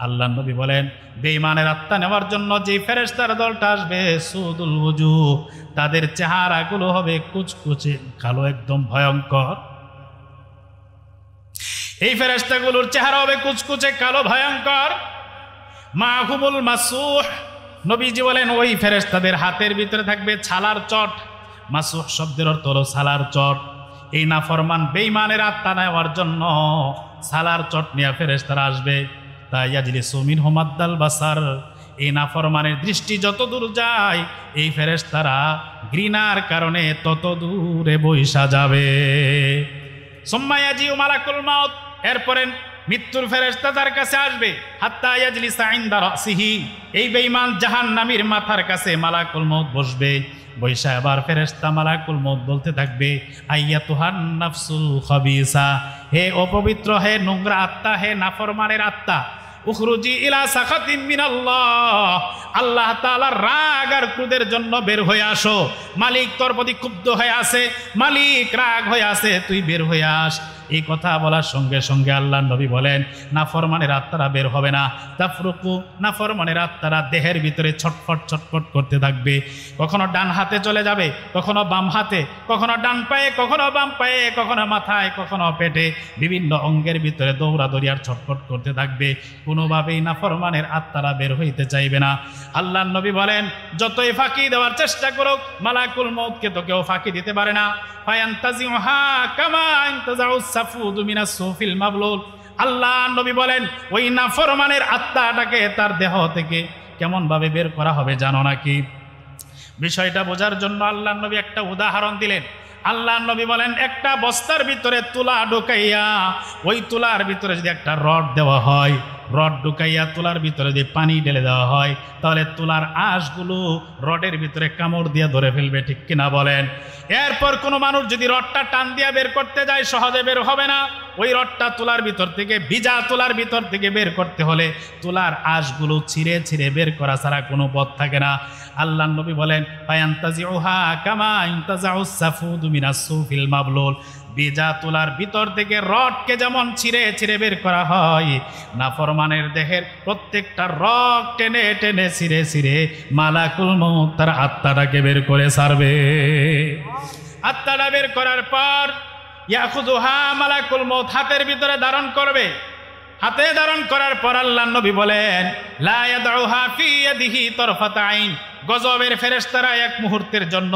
আল্লাহ নবী বলেন বেঈমানের আত্মা নেওয়ার জন্য যে ফেরেশতার দলটা আসবে সুদুল ওযু, তাদের চেহারাগুলো হবে কুচকুচে কালো, একদম ভয়ঙ্কর। এই ফেরেশতাগুলোর চেহারা হবে কুচকুচে কালো ভয়ঙ্কর। মাহুমুল মাসুহ, নবীজি বলেন ওই ফেরেশতাদের হাতের ভিতরে থাকবে ছালার চট। মাসুহ শব্দের অর্থ হলো ছালার চট। এই নাফরমান বেঈমানের আত্মা নেওয়ার জন্য ছালার চট নিয়ে ফেরেশতারা আসবে। তাই ইয়াজলিসু মিনহু মাদ্দাল বাসার, এই নাফরমানের দৃষ্টি যত দূর যায় এই ফেরেশতারা ঘৃণার কারণে তত দূরে বৈশা যাবে। সুম্মা ইয়াজিউ মালাকুল মাউত, এরপরে মৃত্যুর ফেরেশতা তার কাছে আসবে। হাত্তা ইয়াজলিসা ইনদা রাসিহি, এই বেঈমান জাহান্নামীর মাথার কাছে মালাকুল মউত বসবে। বৈশা আবার ফেরেশতা মালাকুল মউত বলতে থাকবে আইয়াতুহান নাফসুল খাবিসা, হে অপবিত্র, হে নোংরা আত্মা, হে নাফরমানের আত্মা, উখরুজি ইলা সাখাতিম মিনাল্লাহ, আল্লাহ তাআলার রাগ আর ক্রোধের জন্য বের হয়ে আসো। মালিক তোর প্রতি ক্ষুব্ধ হয়ে আছে, মালিক রাগ হয়ে আছে, তুই বের হয়ে আস। এই কথা বলার সঙ্গে সঙ্গে আল্লাহ নবী বলেন নাফরমানের আত্মারা বের হবে না। তাফরুকু, নাফরমানের আত্মারা দেহের ভিতরে ছটফট ছটফট করতে থাকবে। কখনো ডান হাতে চলে যাবে, কখনো বাম হাতে, কখনো ডান পায়ে, কখনো বাম পায়ে, কখনো মাথায়, কখনো পেটে, বিভিন্ন অঙ্গের ভিতরে দৌড়াদৌড়ি আর ছটফট করতে থাকবে। কোনোভাবেই নাফরমানের আত্মারা বের হইতে চাইবে না। আল্লাহ নবী বলেন যতই ফাঁকি দেওয়ার চেষ্টা করুক মালাকুল মউতকে তো কেউ ফাঁকি দিতে পারে না। ফায়ান্তাজিউহা কামা ইনতাজাউস সাফুদু মিনাস সুফিল মাবলুল, আল্লাহ নবী বলেন ওই নাফরমানের আত্মাটাকে তার দেহ থেকে কেমন ভাবে বের করা হবে জানো নাকি? বিষয়টা বোঝার জন্য আল্লাহ নবী একটা উদাহরণ দিলেন। আল্লাহ নবী বলেন একটা বস্তার ভিতরে তুলা ঢুকাইয়া ওই তুলার ভিতরে যদি একটা রড দেওয়া হয়, রড ঢুকাইয়া তুলার ভিতরে যদি পানি ঢেলে দেওয়া হয়, তাহলে তুলার আঁশগুলো রডের ভিতরে কামড় দিয়ে ধরে ফেলবে, ঠিক কিনা বলেন? এরপর কোনো মানুষ যদি রডটা টান দিয়ে বের করতে যায় সহজে বের হবে না। ওই রডটা তুলার ভিতর থেকে, ভিজা তুলার ভিতর থেকে বের করতে হলে তুলার আঁশগুলো ছিঁড়ে ছিঁড়ে বের করা ছাড়া কোনো পথ থাকে না। আল্লাহ নবী বলেন ফায়ান্তাজিউহা কামা ইনতাজাউস সাফুদু মিনাস সুফিল মাবলুল, ভিজা তুলার ভিতর থেকে রডকে যেমন ছিঁড়ে ছিঁড়ে বের করা হয়, নাফরমানের দেহের প্রত্যেকটা রড টেনে টেনে ছিঁড়ে ছিঁড়ে মালাকুল মউত তার আত্মাটাকে বের করে ছাড়বে। আত্মাটা বের করার পর ইয়াখুযুহা মালাকুল মউত হাতের ভিতরে ধারণ করবে। হাতে ধারণ করার পর আল্লাহ নবী বলেন লা ইয়াদউহা ফি ইয়াদিহি তারফাতা আইন, গজবের ফেরেশতারা এক মুহূর্তের জন্য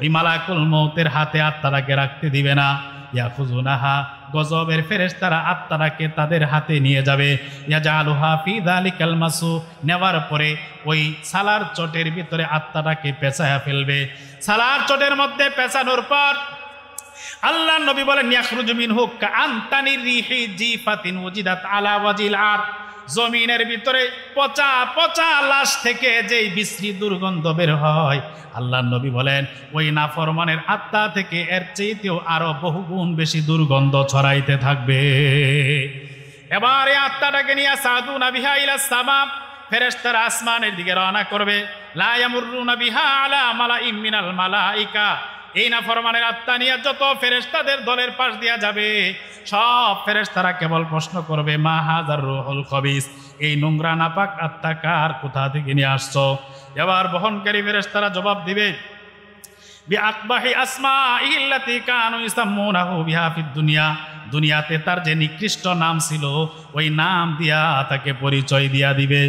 ওই মালাকুল মউতের হাতে আত্মাটাকে রাখতে দিবে না। ইয়াখুযুনাহা, গজবের ফেরেশতারা আত্মাটাকে তাদের হাতে নিয়ে যাবে। ইয়াজালুহা ফি যালিকাল মাসু, নেওয়ার পরে ওই সালার চটের ভিতরে আত্মাটাকে পেঁচায়া ফেলবে। সালার চটের মধ্যে পেঁচানোর পর আল্লাহ নবী বলেন ইয়াখরুজু মিনহু কাআনতানি রিহি জিফাতিন ওয়াজিদাত আলা ওয়াজিল আর, জমিনের ভিতরে পচা পচা লাশ থেকে যেই বিশ্রী দুর্গন্ধ বের হয়, আল্লাহ নবী বলেন ওই নাফরমানের আত্মা থেকে এর চেয়েতেও আরো বহুগুণ বেশি দুর্গন্ধ ছড়াইতে থাকবে। এবার এই আত্মাটাকে নিয়ে সাদুনা বিহা ইলাস সামা, ফেরেশতারা আসমানের দিকে রওনা করবে। লা ইয়ামুরুনা বিহা আলা মালাইম মিনাল মালাইকা, এই নাফরমানের আত্মা নিয়ে যত ফেরেশতাদের দলের পাশ দিয়া যাবে সব ফেরেশতারা কেবল প্রশ্ন করবে মা হাযার রূহুল খবিস, এই নোংরা নাপাক আত্মা কার, কোথা থেকে নিয়ে আসছো? এবার বহনকারী ফেরেশতারা জবাব দিবে বিআকবাহি আসমাইল্লাতি কানু ইসাম্মুনাহু বিহা ফিদ দুনিয়া, দুনিয়াতে তার যে নিকৃষ্ট নাম ছিল ওই নাম দিয়া তাকে পরিচয় দিয়া দিবে।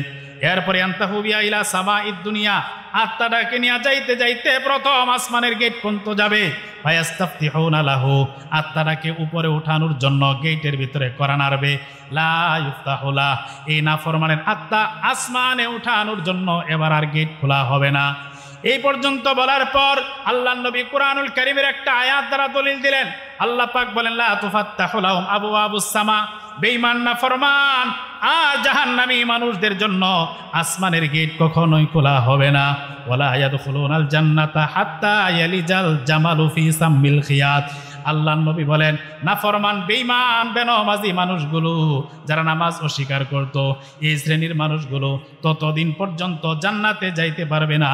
এরপরে আনতাহু বিহা ইলা সামাইদ দুনিয়া, আত্মাটাকে নিয়ে যাইতে যাইতে প্রথম আসমানের গেট পর্যন্ত যাবে। ফায়াস্তাফতিহুনা লাহু, আত্মাটাকে উপরে উঠানোর জন্য গেটের ভিতরে করা নাড়বে। লা ইফতাহু লাহ, এই নাফরমানের আত্মা আসমানে উঠানোর জন্য এবার আর গেট খোলা হবে না। এই পর্যন্ত বলার পর আল্লাহ নবী কুরআনুল কারীমের একটা আয়াত দ্বারা দলিল দিলেন। আল্লাহ পাক বলেন লা তুফাত্তাহু লাহুম আবওয়াবুস সামা, বেঈমান নাফরমান আর জাহান্নামী মানুষদের জন্য আসমানের গেট কখনোই খোলা হবে না। ওয়ালা ইয়াদখুলুনাল জান্নাতা হাত্তা ইয়ালিজাল জামালু ফি সাম্মিল খিয়াত, আল্লাহ নবী বলেন নাফরমান বেঈমান বেনমাজি মানুষগুলো যারা নামাজ অস্বীকার করত, এই শ্রেণীর মানুষগুলো ততদিন পর্যন্ত জান্নাতে যাইতে পারবে না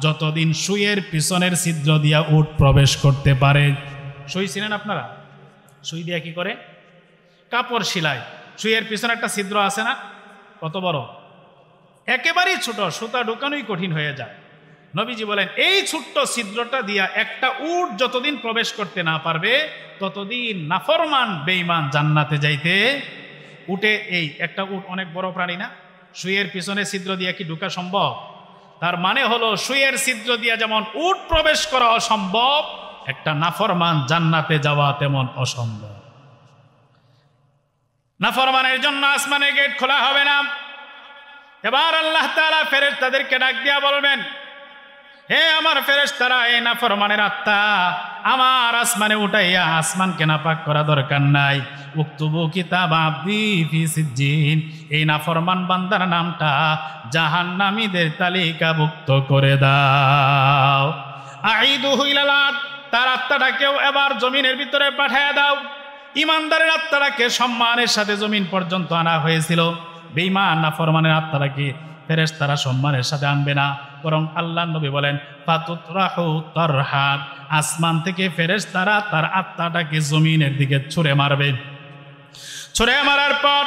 যতদিন সুইয়ের পিছনের ছিদ্র দিয়া উট প্রবেশ করতে পারে। সুই চিনেন আপনারা? সুই দিয়া কি করে? কাপড় সিলাই, সুইয়ের পিছনে একটা ছিদ্র আছে না, কত বড়, একেবারেই ছোট, সুতা ঢুকানোই কঠিন হয়ে যায়। নবীজি বলেন এই ছোট্ট ছিদ্রটা দিয়া একটা উট যতদিন প্রবেশ করতে না পারবে ততদিন নাফরমান বেঈমান জান্নাতে যাইতে। উটে এই একটা উট অনেক বড় প্রাণী না, সুইয়ের পিছনে ছিদ্র দিয়া কি ঢুকা সম্ভব? তার মানে হলো সুইয়ের ছিদ্র দিয়া যেমন উট প্রবেশ করা অসম্ভব, একটা নাফরমান জান্নাতে যাওয়া তেমন অসম্ভব। নাফরমানের জন্য আসমানের গেট খোলা হবে না। এবার আল্লাহ তাআলা ফেরেশতাদেরকে ডাক দিয়া বলবেন, হে আমার ফেরেশতারা, এই নাফরমানের আত্মা আমার আসমানে উঠাইয়া আসমানকে নাপাক করা দরকার নাই। উকতুবু কিতাব আবদি ফি সিজ্জিন, এই নাফরমান বান্দার নামটা জাহান্নামীদের তালিকাভুক্ত করে দাও। আইদুহু ইলাল আরদ, তার আত্মাটাকেও এবার জমিনের ভিতরে পাঠিয়ে দাও। ইমানদারের আত্মাটাকে সম্মানের সাথে জমিন পর্যন্ত আনা হয়েছিল, বেঈমান নাফরমানের আত্মাটাকে ফেরেশতারা সম্মানের সাথে আনবে না, বরং আল্লাহ নবী বলেন ফাতুতরাহু তারহান, আসমান থেকে ফেরেশতারা তার আত্মাটাকে জমিনের দিকে ছুঁড়ে মারবে। ছুঁড়ে মারার পর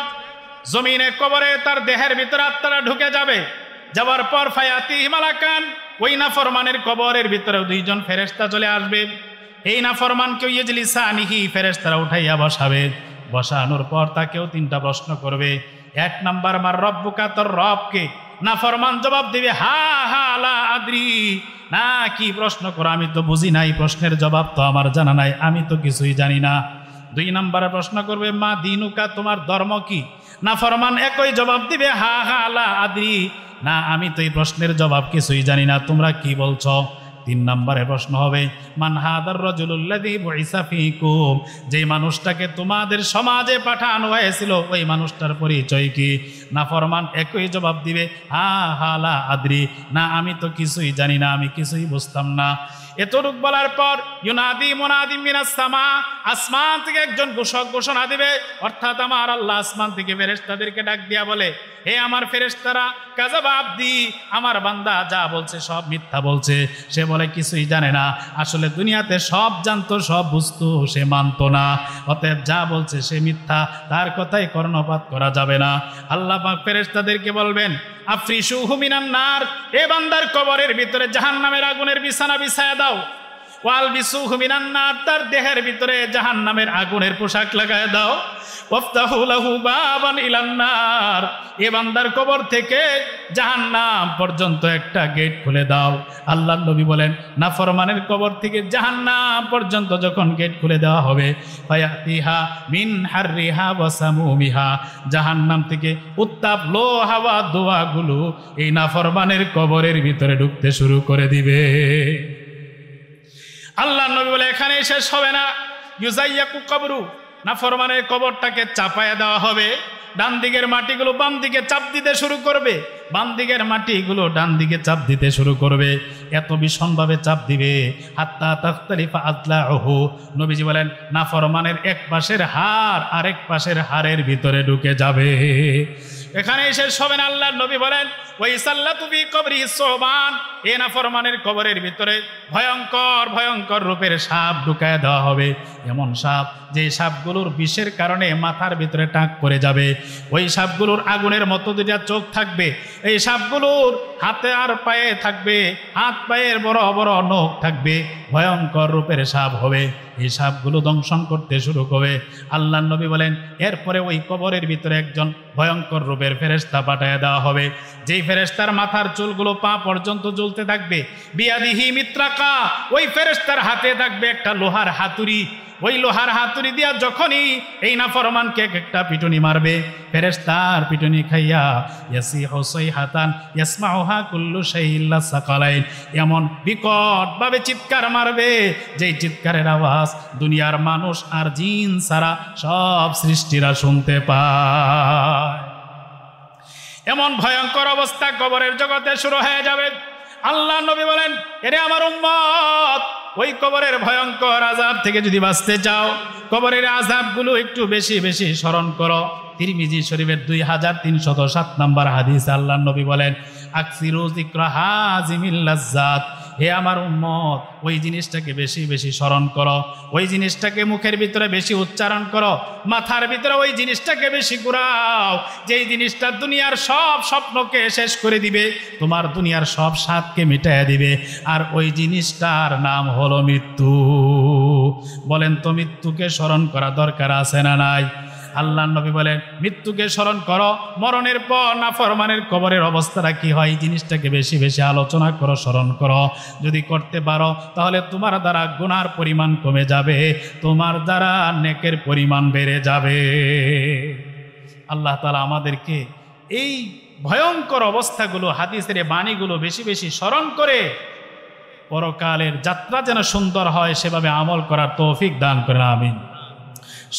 জমিনে কবরে তার দেহের ভিতরে আত্মাটা ঢুকে যাবে। যাওয়ার পর ফায়াতিহি মালাকান, ওই নাফরমানের কবরের ভিতরে দুইজন ফেরেশতা চলে আসবে। এই নাফরমানকে ইজলিসানিহি, ফেরেশতারা উঠাইয়া বসাবে। বসানোর পর তাকেও তিনটা প্রশ্ন করবে। এক নাম্বার, মার রব্বুকা, তোর রবকে? নাফরমান জবাব দিবে হা হা লা আদ্রি, না কি প্রশ্ন করো, আমি তো বুঝি নাই, প্রশ্নের জবাব তো আমার জানা নাই, আমি তো কিছুই জানি না। দুই নম্বরে প্রশ্ন করবে মা দিনুকা, তোমার ধর্ম কি? নাফরমান একই জবাব দিবে হা হা লা আদ্রি, না আমি তো এই প্রশ্নের জবাব কিছুই জানি না, তোমরা কি বলছো? তিন নম্বরে প্রশ্ন হবে মান হাদার রাজুলুল্লাযী বুইসা ফীকুম, যেই মানুষটাকে তোমাদের সমাজে পাঠানো হয়েছিল ওই মানুষটার পরিচয় কি? নাফরমান একই জবাব দিবে হা হা লা আদ্রি, না আমি তো কিছুই জানি না, আমি কিছুই বুঝতাম না। এতটুক বলার পর ইউনাদি মুনাদি মিনাস সামা, আসমান থেকে একজন ঘোষক ঘোষণা দিবে, অর্থাৎ আমার আল্লাহ আসমান থেকে ফেরেশতাদেরকে ডাক দিয়া বলে, হে আমার ফেরেশতারা, কাযাবা আবদি, আমার বান্দা যা বলছে সব মিথ্যা বলছে। সে বলে কিছুই জানে না, আসলে দুনিয়াতে সব জানতো, সব বুঝতো, সে মানতো না, অতএব যা বলছে সে মিথ্যা, তার কথাই কর্ণপাত করা যাবে না। আল্লাহ পাক ফেরেশতাদেরকে বলবেন আফরিশুহু মিনান নার, এ বান্দার কবরের ভিতরে জাহান্নামের আগুনের বিছানা বিছায়া দাও। ওয়ালবিসুহু মিনান নার, তার দেহের ভিতরে জাহান্নামের আগুনের পোশাক লাগায় দাও। ওয়াফতাহু লাহু বাবান ইলান নার, এ বান্দার কবর থেকে জাহান্নাম পর্যন্ত একটা গেট খুলে দাও। আল্লাহর নবী বলেন নাফরমানের কবর থেকে জাহান্নাম পর্যন্ত যখন গেট খুলে দেওয়া হবে, ফায়াতিহা মিন হাররিহা ওয়া সামুমিহা, জাহান্নাম থেকে উত্তাপ লো হাওয়া দোয়াগুলো এই নাফরমানের কবরের ভিতরে ঢুকতে শুরু করে দিবে। আল্লাহর নবী বলে এখানেই শেষ হবে না, ইউজাইয়াকু কবরু, নাফরমানের কবরটাকে চাপায়া দেওয়া হবে। ডান দিকের মাটিগুলো বাম দিকে চাপ দিতে শুরু করবে, বাম দিকের মাটিগুলো ডান দিকে চাপ দিতে শুরু করবে, এত ভীষণভাবে চাপ দিবে হাত্তা তাখতালিফা আদলাহু, নবীজি বলেন নাফরমানের এক পাশের হাড় আরেক পাশের হাড়ের ভিতরে ঢুকে যাবে। এখানেই শেষ হবে না, আল্লাহর নবী বলেন ওয়াইসাল্লাতু ফি কবরিহি সুবান, এ নাফরমানের কবরের ভিতরে ভয়ঙ্কর ভয়ঙ্কর রূপের সাপ ঢুকায় দেওয়া হবে। এমন সাপ যে সাপগুলোর বিষের কারণে মাথার ভিতরে টাক পড়ে যাবে, ওই সাপগুলোর আগুনের মতো দুইটা চোখ থাকবে, এই সাপগুলোর হাতে আর পায়ে থাকবে, হাত পায়ের বড় বড় নখ থাকবে, ভয়ঙ্কর রূপের সাপ হবে। এই সাপগুলো দংশন করতে শুরু করবে। আল্লাহর নবী বলেন এরপরে ওই কবরের ভিতরে একজন ভয়ঙ্কর রূপের ফেরেশতা পাঠায় দেওয়া হবে, যেই ফেরেশতার মাথার চুলগুলো পা পর্যন্ত জ্বলতে থাকবে। বিয়াদিহি মিত্রাকা, ওই ফেরেশতার হাতে থাকবে একটা লোহার হাতুড়ি, ওই লোহার হাতুড়ি দিয়া যখনই এই নাফরমানকে একটা পিটুনি মারবে, ফেরেশতার পিটুনি খাইয়া ইয়াসিহু সাইহাতান ইয়াসমাউহা কুল্লু শাইইন ইল্লা সাকালাইন, এমন বিকট ভাবে চিৎকার মারবে যেই চিৎকারের আওয়াজ দুনিয়ার মানুষ আর জিন ছাড়া সব সৃষ্টিরা শুনতে পায়। এমন ভয়ঙ্কর অবস্থা কবরের জগতে শুরু হয়ে যাবে। আল্লাহ নবী বলেন এরে আমার উম্মত, ওই কবরের ভয়ঙ্কর আযাব থেকে যদি বাঁচতে চাও, কবরের আযাবগুলো একটু বেশি বেশি স্মরণ করো। তিরমিজি শরীফের 2307 নম্বর হাদিস আল্লাহর নবী বলেন আকসিরু যিকরা হাযিমিল লাজ্জাত, হে আমার উম্মত, ওই জিনিসটাকে বেশি বেশি স্মরণ করো, ওই জিনিসটাকে মুখের ভিতরে বেশি উচ্চারণ করো, মাথার ভিতরে ওই জিনিসটাকে বেশি ঘুরাও, যেই জিনিসটা দুনিয়ার সব স্বপ্নকে শেষ করে দিবে, তোমার দুনিয়ার সব স্বাদকে মিটাইয়া দিবে, আর ওই জিনিসটার নাম হলো মৃত্যু। বলেন তো মৃত্যুকে স্মরণ করা দরকার আছে না নাই? আল্লাহ নবী বলেন মৃত্যুকে স্মরণ করো, মরণের পর নাফরমানের কবরের অবস্থাটা কি হয় এই জিনিসটাকে বেশি বেশি আলোচনা করো, স্মরণ করো। যদি করতে পারো তাহলে তোমার দ্বারা গুনার পরিমাণ কমে যাবে, তোমার দ্বারা নেকের পরিমাণ বেড়ে যাবে। আল্লাহ তাআলা আমাদেরকে এই ভয়ঙ্কর অবস্থাগুলো, হাদিসের বাণীগুলো বেশি বেশি স্মরণ করে পরকালের যাত্রা যেন সুন্দর হয় সেভাবে আমল করার তৌফিক দান করেন, আমিন।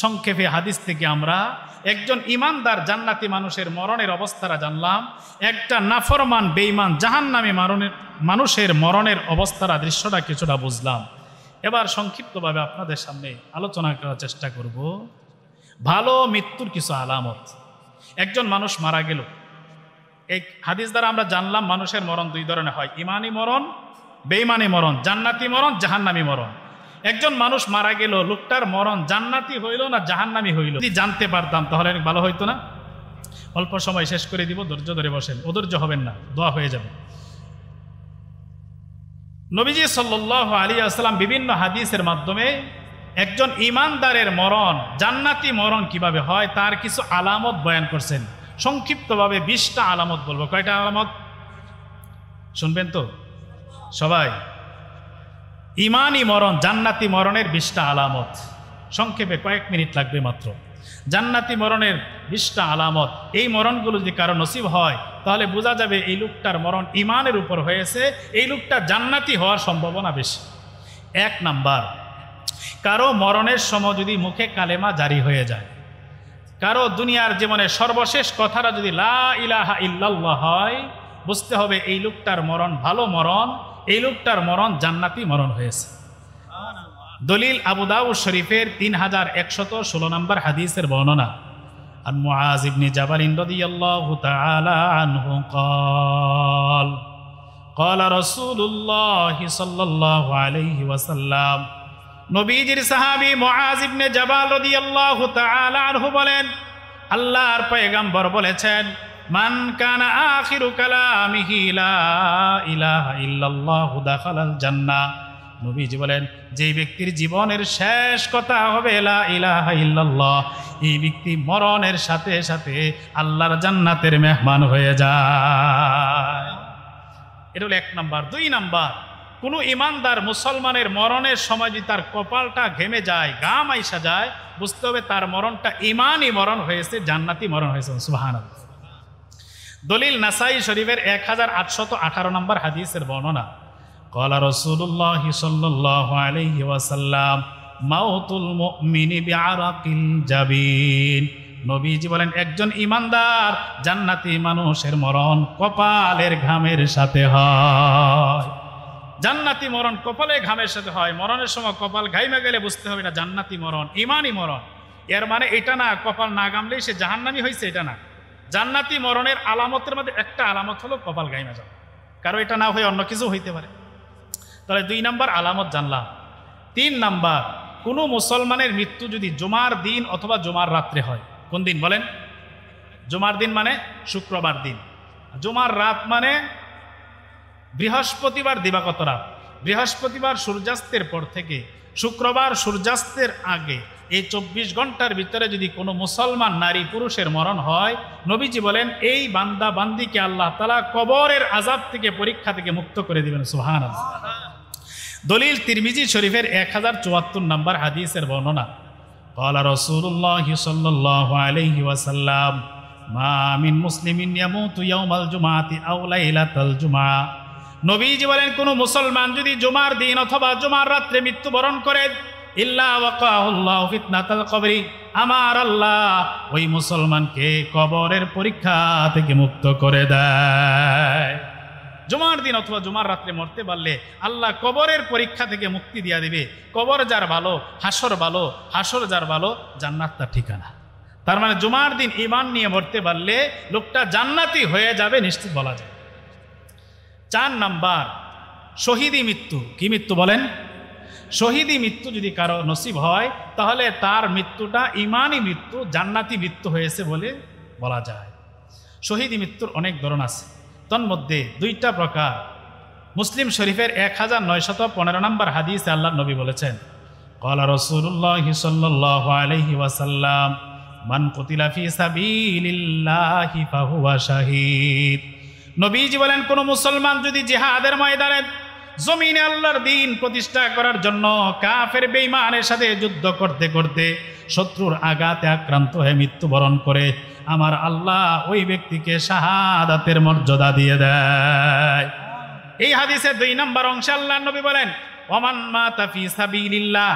সংক্ষেপে হাদিস থেকে আমরা একজন ইমানদার জান্নাতি মানুষের মরণের অবস্থাটা জানলাম, একটা নাফরমান বেঈমান জাহান্নামী মানুষের মরণের অবস্থাটা, দৃশ্যটা কিছুটা বুঝলাম। এবার সংক্ষিপ্তভাবে আপনাদের সামনে আলোচনা করার চেষ্টা করব ভালো মৃত্যুর কিছু আলামত। একজন মানুষ মারা গেল, এই হাদিস দ্বারা আমরা জানলাম মানুষের মরণ দুই ধরনের হয়, ইমানি মরণ, বেঈমানি মরণ, জান্নাতি মরণ, জাহান্নামী মরণ। একজন মানুষ মারা গেল, লোকটার মরণ জান্নাতি হইল না জাহান্নামী হইল, যদি জানতে পারতাম তাহলে অনেক ভালো হইতো না? অল্প সময় শেষ করে দিব, ধৈর্য ধরে বসেন, অধৈর্য হবেন না, দোয়া হয়ে যাবে। নবীজি সাল্লাল্লাহু আলাইহি ওয়াসাল্লাম বিভিন্ন হাদিসের মাধ্যমে একজন ইমানদারের মরণ, জান্নাতি মরণ কিভাবে হয় তার কিছু আলামত বয়ান করছেন। সংক্ষিপ্তভাবে 20টা আলামত বলবো। কয়টা আলামত শুনবেন তো সবাই? ইমানি মরণ, জান্নাতি মরণের 20টা আলামত। সংক্ষেপে কয়েক মিনিট লাগবে মাত্র। জান্নাতি মরণের 20টা আলামত, এই মরণগুলো যদি কারো নসিব হয় তাহলে বোঝা যাবে এই লোকটার মরণ ইমানের উপর হয়েছে, এই লোকটা জান্নাতি হওয়ার সম্ভাবনা বেশি। 1 নাম্বার, কারো মরণের সময় যদি মুখে কালেমা জারি হয়ে যায়, কারো দুনিয়ার জীবনে সর্বশেষ কথাটা যদি লা ইলাহা ইল্লাল্লাহ হয়, বুঝতে হবে এই লোকটার মরণ ভালো মরণ, এই লোকটার মরণ জান্নাতি মরণ হয়েছে। দলিল আবু দাউদ শরীফের 3116 নম্বর হাদিসের বর্ণনা। আন মুআজ ইবনে জাবাল রাদিয়াল্লাহু তাআলা আনহু قال قال رسول الله صلى الله عليه وسلم, নবীজির সাহাবী মুআজ ইবনে জাবাল রাদিয়াল্লাহু তাআলা আনহু বলেন, আল্লাহর পয়গম্বর বলেছেন, মান কানা আখিরু কালামিহি লা ইলাহা ইল্লাল্লাহ দাখালাল জান্নাহ। নবীজি বলেন, যেই ব্যক্তির জীবনের শেষ কথা হবে লা ইলাহা ইল্লাল্লাহ, এই ব্যক্তি মরণের সাথে সাথে আল্লাহর জান্নাতের মেহমান হয়ে যায়। এটা হলো 1 নাম্বার। 2 নাম্বার, কোনো ইমানদার মুসলমানের মরণের সময় যদি তার কপালটা ঘেমে যায়, ঘাম আইসা যায়, বুঝতে হবে তার মরণটা ইমানি মরণ হয়েছে, জান্নাতি মরণ হয়েছে। সুবহানাল্লাহ। দলিল নাসাই শরীফের 1818 নম্বর হাদিসের বর্ণনা। ক্বালা রাসূলুল্লাহ সাল্লাল্লাহু আলাইহি ওয়াসাল্লাম, মাউতুল মুমিনি বিআরাকিল জাবিন। নবীজি বলেন, একজন ইমানদার জান্নাতি মানুষের মরণ কপালের ঘামের সাথে হয়। জান্নাতি মরণ কপালে ঘামের সাথে হয়। মরণের সময় কপাল ঘাইমে গেলে বুঝতে হবে না জান্নাতি মরণ, ইমানি মরণ। এর মানে এটা না কপাল না ঘামলেই সে জাহান্নামী হয়েছে, এটা না। জান্নাতি মরণের আলামতের মধ্যে একটা আলামত হলো কপাল ঘাইমে যাওয়া, কারণ এটা না হয়ে অন্য কিছু হইতে পারে। তাহলে 2 নাম্বার আলামত জানলাম। 3 নাম্বার, কোনো মুসলমানের মৃত্যু যদি জুমার দিন অথবা জুমার রাত্রে হয়। কোন দিন বলেন? জুমার দিন মানে শুক্রবার দিন, জুমার রাত মানে বৃহস্পতিবার দিবাগত রাত। বৃহস্পতিবার সূর্যাস্তের পর থেকে শুক্রবার সূর্যাস্তের আগে এই 24 ঘন্টার ভিতরে যদি কোনো মুসলমান নারী পুরুষের মরণ হয়, নবীজি বলেন এই বান্দা বান্দিকে আল্লাহ তাআলা কবরের আযাব থেকে, পরীক্ষা থেকে মুক্ত করে দিবেন। সুবহানাল্লাহ। দলিল তিরমিজি শরীফের 1074 নম্বর হাদিসের বর্ণনা। ক্বালা রাসূলুল্লাহ সাল্লাল্লাহু আলাইহি ওয়াসাল্লাম, মা মিন মুসলিমিন ইয়ামুতু ইয়াওমাল জুমআতি আও লাইলাতাল জুমআ। নবীজি বলেন, কোন মুসলমান যদি জুমার দিন অথবা জুমার রাত্রে মৃত্যুবরণ করে, ইল্লা ওয়াকাহুল্লাহু ফিতনাতাল কবরি, আমার আল্লাহ ওই মুসলমানকে কবরের পরীক্ষা থেকে মুক্ত করে দেয়। জুমার দিন অথবা জুমার রাত্রে মরতে পারলে আল্লাহ কবরের পরীক্ষা থেকে মুক্তি দিয়া দিবে। কবর যার ভালো, হাসর ভালো, হাসর যার ভালো, জান্নাত তার ঠিকানা। তার মানে জুমার দিন ঈমান নিয়ে মরতে পারলে লোকটা জান্নাতি হয়ে যাবে নিশ্চিত বলা যায়। 4 নাম্বার, শহীদি মৃত্যু। কি মৃত্যু বলেন? শহীদি মৃত্যু যদি কারো নসিব হয় তাহলে তার মৃত্যুটা ইমানি মৃত্যু, জান্নাতি মৃত্যু হয়েছে বলে বলা যায়। শহীদি মৃত্যুর অনেক ধরন আছে, তন্মধ্যে দুইটা প্রকার। মুসলিম শরীফের 1915 নম্বর হাদিসে আল্লাহ নবী বলেছেন, ক্বালা রাসূলুল্লাহি সাল্লাল্লাহু আলাইহি ওয়াসাল্লাম, মান কুতিলা ফি সাবিলিল্লাহি ফাহুয়া শাহীদ। নবীজি বলেন, কোন মুসলমান যদি জিহাদের ময়দানে জমিনে আল্লাহর দ্বীন প্রতিষ্ঠা করার জন্য কাফের বেঈমানের সাথে যুদ্ধ করতে করতে শত্রুর আঘাতে আক্রান্ত হয়ে মৃত্যুবরণ করে, আমার আল্লাহ ওই ব্যক্তিকে শাহাদাতের মর্যাদা দিয়ে দেয়। এই হাদিসে 2 নম্বর অংশে আল্লাহ নবী বলেন, ওমান মাতা ফি সাবিলিল্লাহ,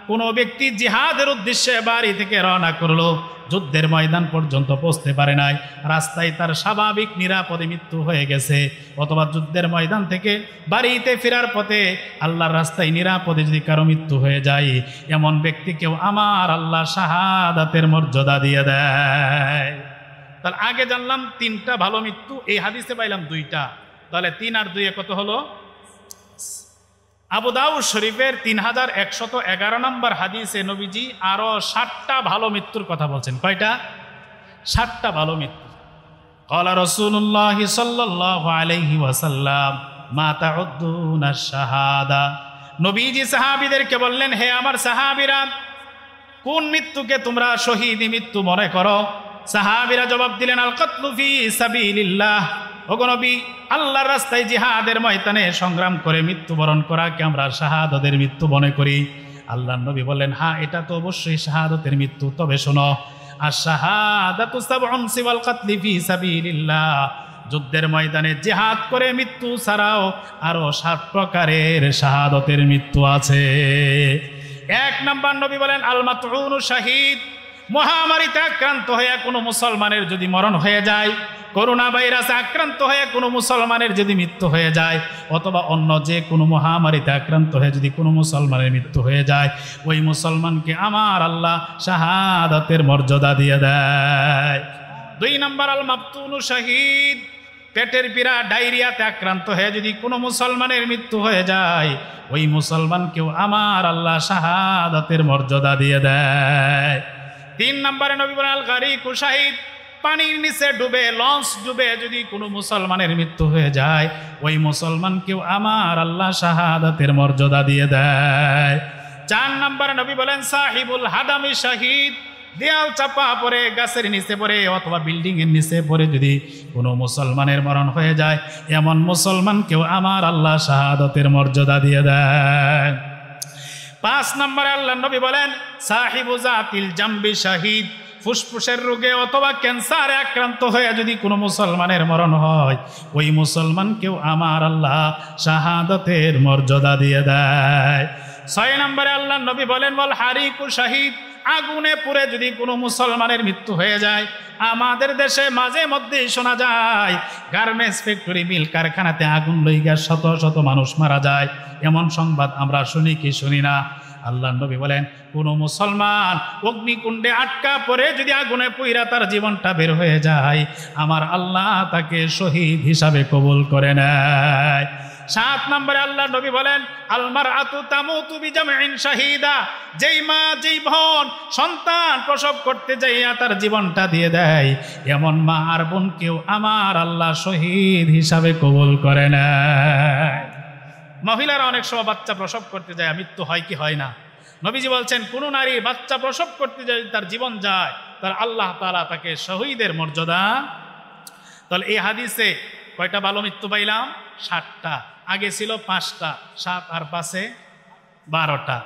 কোন ব্যক্তি জিহাদের উদ্দেশ্যে বাড়ি থেকে রওনা করলো, যুদ্ধের ময়দান পর্যন্ত পৌঁছতে পারে নাই, রাস্তায় তার স্বাভাবিক নিরাপদে মৃত্যু হয়ে গেছে, অথবা যুদ্ধের ময়দান থেকে বাড়িতে ফেরার পথে আল্লাহর রাস্তায় নিরাপদে যদি কারো মৃত্যু হয়ে যায়, এমন ব্যক্তিকেও আমার আল্লাহ শাহাদাতের মর্যাদা দিয়ে দেয়। তাহলে আগে জানলাম 3টা ভালো মৃত্যু, এই হাদিসে পাইলাম 2টা, তাহলে 3 আর 2 কত হলো? আবু দাউদ শরীফের 3111 নম্বর হাদিসে নবীজি আরো 7টা ভালো মৃত্যুর কথা বলছেন। কয়টা? 7টা ভালো মৃত্যু। ক্বালা রাসূলুল্লাহ সাল্লাল্লাহু আলাইহি ওয়াসাল্লাম, মা তাউদ্দুনা শাহাদা। নবীজি সাহাবীদেরকে বললেন, হে আমার সাহাবীরা, কোন মৃত্যুকে তোমরা শহীদি মৃত্যু মনে করো? সাহাবীরা জবাব দিলেন, আল কতলু ফি সাবিলিল্লাহ। ওগো নবী, আল্লাহর রাস্তায় জিহাদের ময়দানে সংগ্রাম করে মৃত্যুবরণ করাকে আমরা শাহাদাতের মৃত্যু মনে করি। আল্লাহর নবী বললেন, হ্যাঁ, এটা তো অবশ্যই শাহাদাতের মৃত্যু, তবে শোনো, আশ-শাহাদাতু সাবউন সিওয়াল কাতলি ফি সাবিলিল্লাহ, যুদ্ধের ময়দানে জিহাদ করে মৃত্যু ছাড়াও আরো 7 প্রকারের শাহাদাতের মৃত্যু আছে। 1 নম্বর নবী বলেন, আল মাতউনু শাহীদ। মহামারীতে আক্রান্ত হয়ে কোনো মুসলমানের যদি মরণ হয়ে যায়, করোনা ভাইরাসে আক্রান্ত হয়ে কোনো মুসলমানের যদি মৃত্যু হয়ে যায়, অথবা অন্য যে কোনো মহামারীতে আক্রান্ত হয়ে যদি কোনো মুসলমানের মৃত্যু হয়ে যায়, ওই মুসলমানকে আমার আল্লাহ শাহাদাতের মর্যাদা দিয়ে দেয়। 2 নম্বর আল মাবতুনু শাহীদ। পেটের পীড়া, ডায়রিয়াতে আক্রান্ত হয়ে যদি কোনো মুসলমানের মৃত্যু হয়ে যায়, ওই মুসলমানকেও আমার আল্লাহ শাহাদাতের মর্যাদা দিয়ে দেয়। 3 নম্বরে নবী বলেন, আল গারিকু শাহীদ। পানির নিচে ডুবে, লঞ্চ ডুবে যদি কোনো মুসলমানের মৃত্যু হয়ে যায়, ওই মুসলমানকেও আমার আল্লাহ শাহাদাতের মর্যাদা দিয়ে দেয়। 4 নম্বরে নবী বলেন, সাহিবুল হাদামি শাহীদ। দেয়াল চাপা পড়ে, গাছের নিচে পড়ে, অথবা বিল্ডিং এর নিচে পড়ে যদি কোনো মুসলমানের মরণ হয়ে যায়, এমন মুসলমানকেও আমার আল্লাহ শাহাদাতের মর্যাদা দিয়ে দেয়। 5 নম্বরে আল্লাহ নবী বলেন, সাহিবু জাতিল জামবি শাহীদ। ফুসফুসের রোগে অথবা ক্যান্সারে আক্রান্ত হয়ে যদি কোনো মুসলমানের মরণ হয়, ওই মুসলমানকেও আমার আল্লাহ শাহাদাতের মর্যাদা দিয়ে দেয়। 6 নম্বরে আল্লাহ নবী বলেন, ওয়াল হারিকু শাহীদ। আগুনে পুড়ে যদি কোনো মুসলমানের মৃত্যু হয়ে যায়, আমাদের দেশে মাঝে মধ্যেই শোনা যায় গার্মেন্টস ফ্যাক্টরি, মিল কারখানাতে আগুন লইগা শত শত মানুষ মারা যায়, এমন সংবাদ আমরা শুনি কি শুনি না? আল্লাহ নবী বলেন, কোন মুসলমান অগ্নিকুণ্ডে আটকা পড়ে যদি আগুনে পুইরা তার জীবনটা বের হয়ে যায়, আমার আল্লাহ তাকে শহীদ হিসাবে কবুল করে নেয়। 7 নম্বরে আল্লাহ নবী বলেন, আল মারআতু তামুতু বিজামইন শাহীদা। যেই মা, যেই বোন সন্তান প্রসব করতে যাইয়া তার জীবনটা দিয়ে দেয়, এমন মা আর বোনকেও আমার আল্লাহ শহীদ হিসাবে কবুল করে নেয়। মহিলারা অনেক সময় বাচ্চা প্রসব করতে যায়, মৃত্যু হয় কি হয় না? নবীজি বলছেন, কোন নারী বাচ্চা প্রসব করতে যায় তার জীবন যায়, তার আল্লাহ তাআলা তাকে শহীদের মর্যাদা। তাহলে এই হাদিসে কয়টা ভালো মৃত্যু পাইলাম? 7টা। আগে ছিল 5টা, 7 আর 5 12টা।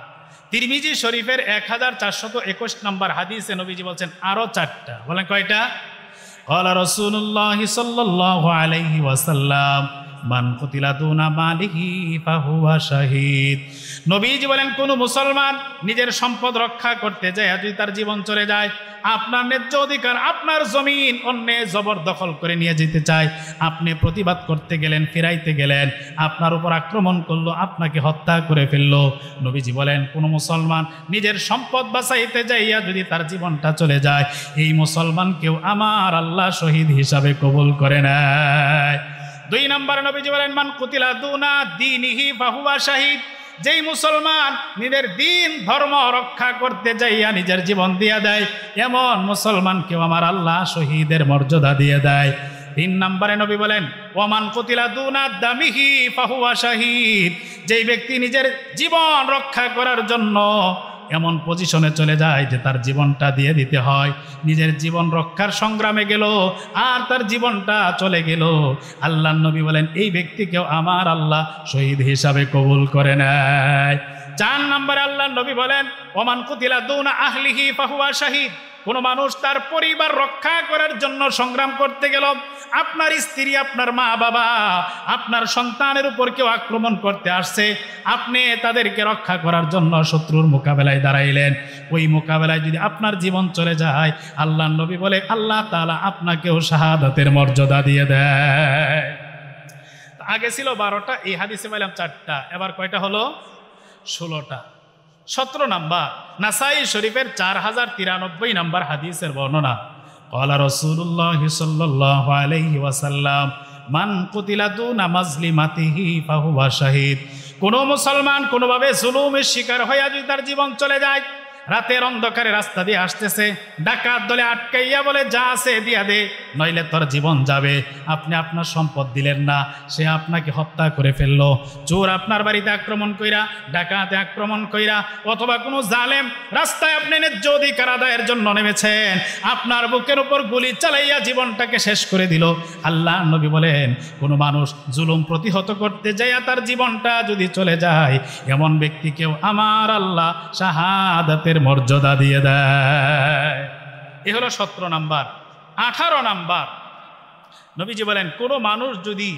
তিরমিজি শরীফের 1421 নম্বর হাদিসে নবীজি বলছেন আরো 4টা। বলেন কয়টা? ক্বালা রাসূলুল্লাহ সাল্লাল্লাহু আলাইহি ওয়াসাল্লাম, মান কুতিলা দুনা মালিহি ফাহুয়া শাহীদ। নবীজি বলেন, কোন মুসলমান নিজের সম্পদ রক্ষা করতে যায় যদি তার জীবন চলে যায়, আপনার ন্যায্য অধিকার, আপনার জমিন অন্যে জবরদখল করে নিয়ে যেতে চায়, আপনি প্রতিবাদ করতে গেলেন, ফিরাইতে গেলেন, আপনার উপর আক্রমণ করলো, আপনাকে হত্যা করে ফেললো, নবীজি বলেন, কোন মুসলমান নিজের সম্পদ বাঁচাইতে যাইয়া যদি তার জীবনটা চলে যায়, এই মুসলমানকেও আমার আল্লাহ শহীদ হিসাবে কবুল করে নেয়। দুই নম্বর নবীজি বলেন মান কুতিলা দুনা দীনিহি ফাহুয়া শাহিদ, যেই মুসলমান নিজের দিন ধর্ম রক্ষা করতে যাইয়া নিজের জীবন দিয়ে দেয়, এমন মুসলমানকেও আমার আল্লাহ শহীদের মর্যাদা দিয়ে দেয়। তিন নম্বরে নবী বলেন ওমান কুতিলা দুনা দামিহি ফাহুয়া শাহিদ, যেই ব্যক্তি নিজের জীবন রক্ষা করার জন্য এমন পজিশনে চলে যায় যে তার জীবনটা দিয়ে দিতে হয়, নিজের জীবন রক্ষার সংগ্রামে গেল আর তার জীবনটা চলে গেল, আল্লাহর নবী বলেন এই ব্যক্তিকেও আমার আল্লাহ শহীদ হিসাবে কবুল করে নেয়। চার নম্বরে আল্লাহর নবী বলেন ওমান কুতিলা দুনা আহলিহি ফাহুয়া শাহিদ, কোনো মানুষ তার পরিবার রক্ষা করার জন্য সংগ্রাম করতে গেল, আপনার স্ত্রী, আপনার মা বাবা, আপনার সন্তানের উপর কেউ আক্রমণ করতে আসছে, আপনি তাদেরকে রক্ষা করার জন্য শত্রুর মোকাবেলায় দাঁড়াইলেন, ওই মোকাবেলায় যদি আপনার জীবন চলে যায়, আল্লাহর নবী বলে আল্লাহ তাআলা আপনাকেও শাহাদাতের মর্যাদা দিয়ে দেয়। আগে ছিল 12টা, এই হাদিসে পাইলাম 4টা, এবার কয়টা হলো? 16টা। 17 নাম্বার নাসাই শরীফের 4093 নাম্বার হাদিসের বর্ণনা, ক্বালা রাসূলুল্লাহ সাল্লাল্লাহু আলাইহি ওয়াসাল্লাম মান কুতিলা দুনা মাজলিমাতিহি ফাহুয়া শাহিদ, কোন মুসলমান কোনোভাবে জুলুমের শিকার হয়ে যদি তার জীবন চলে যায়, রাতের অন্ধকারে রাস্তা দিয়ে আসতেছে, ডাকাত দলে আটকাইয়া বলে যা আছে দিয়া দে নইলে তোর জীবন যাবে, আপনি আপনার সম্পদ দিলেন না, সে আপনাকে হত্যা করে ফেললো, চোর আপনার বাড়িতে আক্রমণ কইরা, ডাকাতে আক্রমণ কইরা, অথবা কোনো জালেম রাস্তায় আপনি ন্যায্য অধিকার আদায়ের জন্য নেমেছেন, আপনার বুকের উপর গুলি চালাইয়া জীবনটাকে শেষ করে দিল, আল্লাহ নবী বলেন কোনো মানুষ জুলুম প্রতিহত করতে যাইয়া তার জীবনটা যদি চলে যায়, এমন ব্যক্তিকেও আমার আল্লাহ শাহাদাতের মর্যাদা দিয়ে দেয়। এ হলো 17 নাম্বার। 18 নাম্বার নবীজি বলেন কোন মানুষ যদি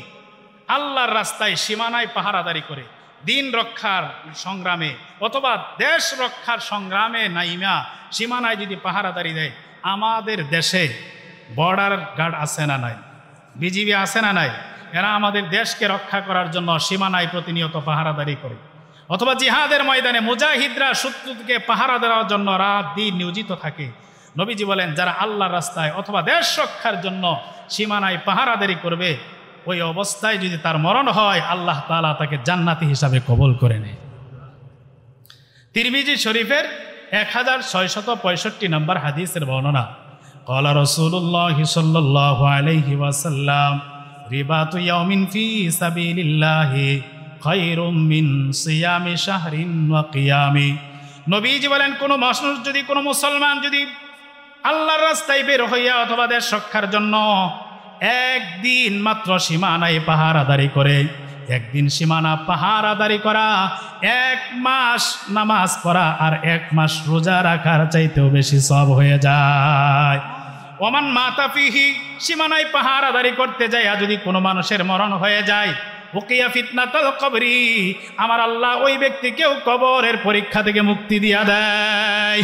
আল্লাহর রাস্তায় সীমানায় পাহারাদারি করে, দিন রক্ষার সংগ্রামে অথবা দেশ রক্ষার সংগ্রামে নাইমা সীমানায় যদি পাহারাদারি দেয়, আমাদের দেশে বর্ডার গার্ড আছে না নাই, বিজিবি আছে না নাই, এরা আমাদের দেশকে রক্ষা করার জন্য সীমানায় প্রতিনিয়ত পাহারাদারি করে, অথবা জিহাদের ময়দানে মুজাহিদরা শত্রুকে পাহারা দেওয়ার জন্য রাত দিন নিয়োজিত থাকে। নবীজি বলেন যারা আল্লাহর রাস্তায় অথবা দেশ রক্ষার জন্য সীমানায় পাহারাদারি করবে, ওই অবস্থায় যদি তার মরণ হয়, আল্লাহ তাআলা তাকে জান্নাতি হিসাবে কবুল করে নেয়। তিরমিজি শরীফের 1665 নম্বর হাদিসের বর্ণনা, ক্বালা রাসূলুল্লাহ সাল্লাল্লাহু আলাইহি ওয়াসাল্লাম রিবাতু ইয়াউমিন ফি সাবিলিল্লাহি খায়রুম মিন সিয়ামি শাহরিন ওয়া কিয়ামি। নবীজি বলেন কোন মানুষ যদি, কোন মুসলমান যদি আল্লাহর রাস্তায় বের হইয়া অথবা দেশ রক্ষার জন্য একদিন মাত্র সীমানায় পাহারাদারি করে, একদিন সীমানা পাহারাদারি করা 1 মাস নামাজ পড়া আর 1 মাস রোজা রাখার চাইতেও বেশি সওয়াব হয়ে যায়। ওমান মাতা ফিহি, সীমানায় পাহারাদারি করতে যায় যদি কোনো মানুষের মরণ হয়ে যায়, ওকিয়া ফিতনাতুল কবরি, আমার আল্লাহ ওই ব্যক্তিকেও কবরের পরীক্ষা থেকে মুক্তি দিয়া দেয়।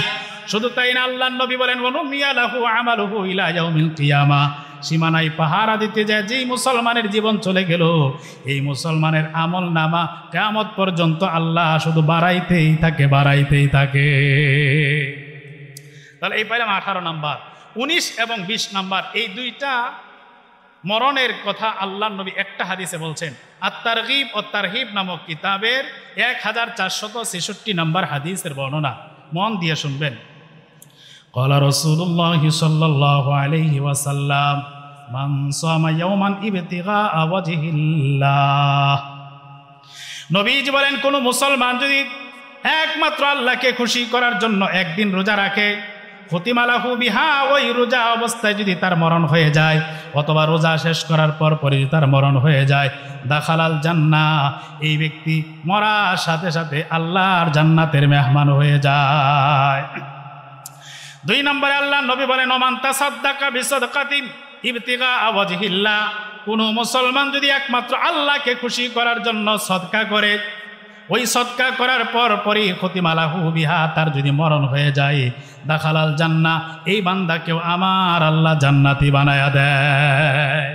শুধু তাই না, আল্লাহর নবী বলেন ওয়ানুমিয়া লাহু আমালুহু ইলা ইয়াউমিল কিয়ামা, সীমানায় পাহারা দিতে যায় যেই মুসলমানের জীবন চলে গেল, এই মুসলমানের আমল নামা কিয়ামত পর্যন্ত আল্লাহ শুধু বাড়াইতেই থাকে, বাড়াইতেই থাকে। তাহলে এই পাইলাম 18 নাম্বার। 19 এবং 20 নাম্বার এই দুইটা মরণের কথা আল্লাহর নবী একটা হাদিসে বলছেন। আত-তারগীব ও তারহিব নামক কিতাবের 1466 নম্বর হাদিসের বর্ণনা, মন দিয়ে শুনবেন। ক্বালা রাসূলুল্লাহ সাল্লাল্লাহু আলাইহি ওয়াসাল্লাম মান সামা ইয়াওমান ইবতিগা ওয়াজহিল্লাহ, নবীজি বলেন কোন মুসলমান যদি একমাত্র আল্লাহকে খুশি করার জন্য একদিন রোজা রাখে, খতিমালাহু বিহা, ওই রোজা অবস্থায় যদি তার মরণ হয়ে যায় অথবা রোজা শেষ করার পর পরে যদি তার মরণ হয়ে যায়, দাখালাল জান্নাহ, এই ব্যক্তি মরার সাথে সাথে আল্লাহর জান্নাতের মেহমান হয়ে যায়। 2 নম্বরে আল্লাহ নবী বলেন ওমান তাসাদ্দাকা বিসাদকাতিন ইবতিগা ওয়াজহিল্লাহ, কোন মুসলমান যদি একমাত্র আল্লাহকে খুশি করার জন্য সদকা করে, ওই সদকা করার পর পরই খতিমালাহু বিহা, তার যদি মরণ হয়ে যায়, দাখালাল জান্নাহ, এই বান্দাকেও আমার আল্লাহ জান্নাতি বানায়া দেয়।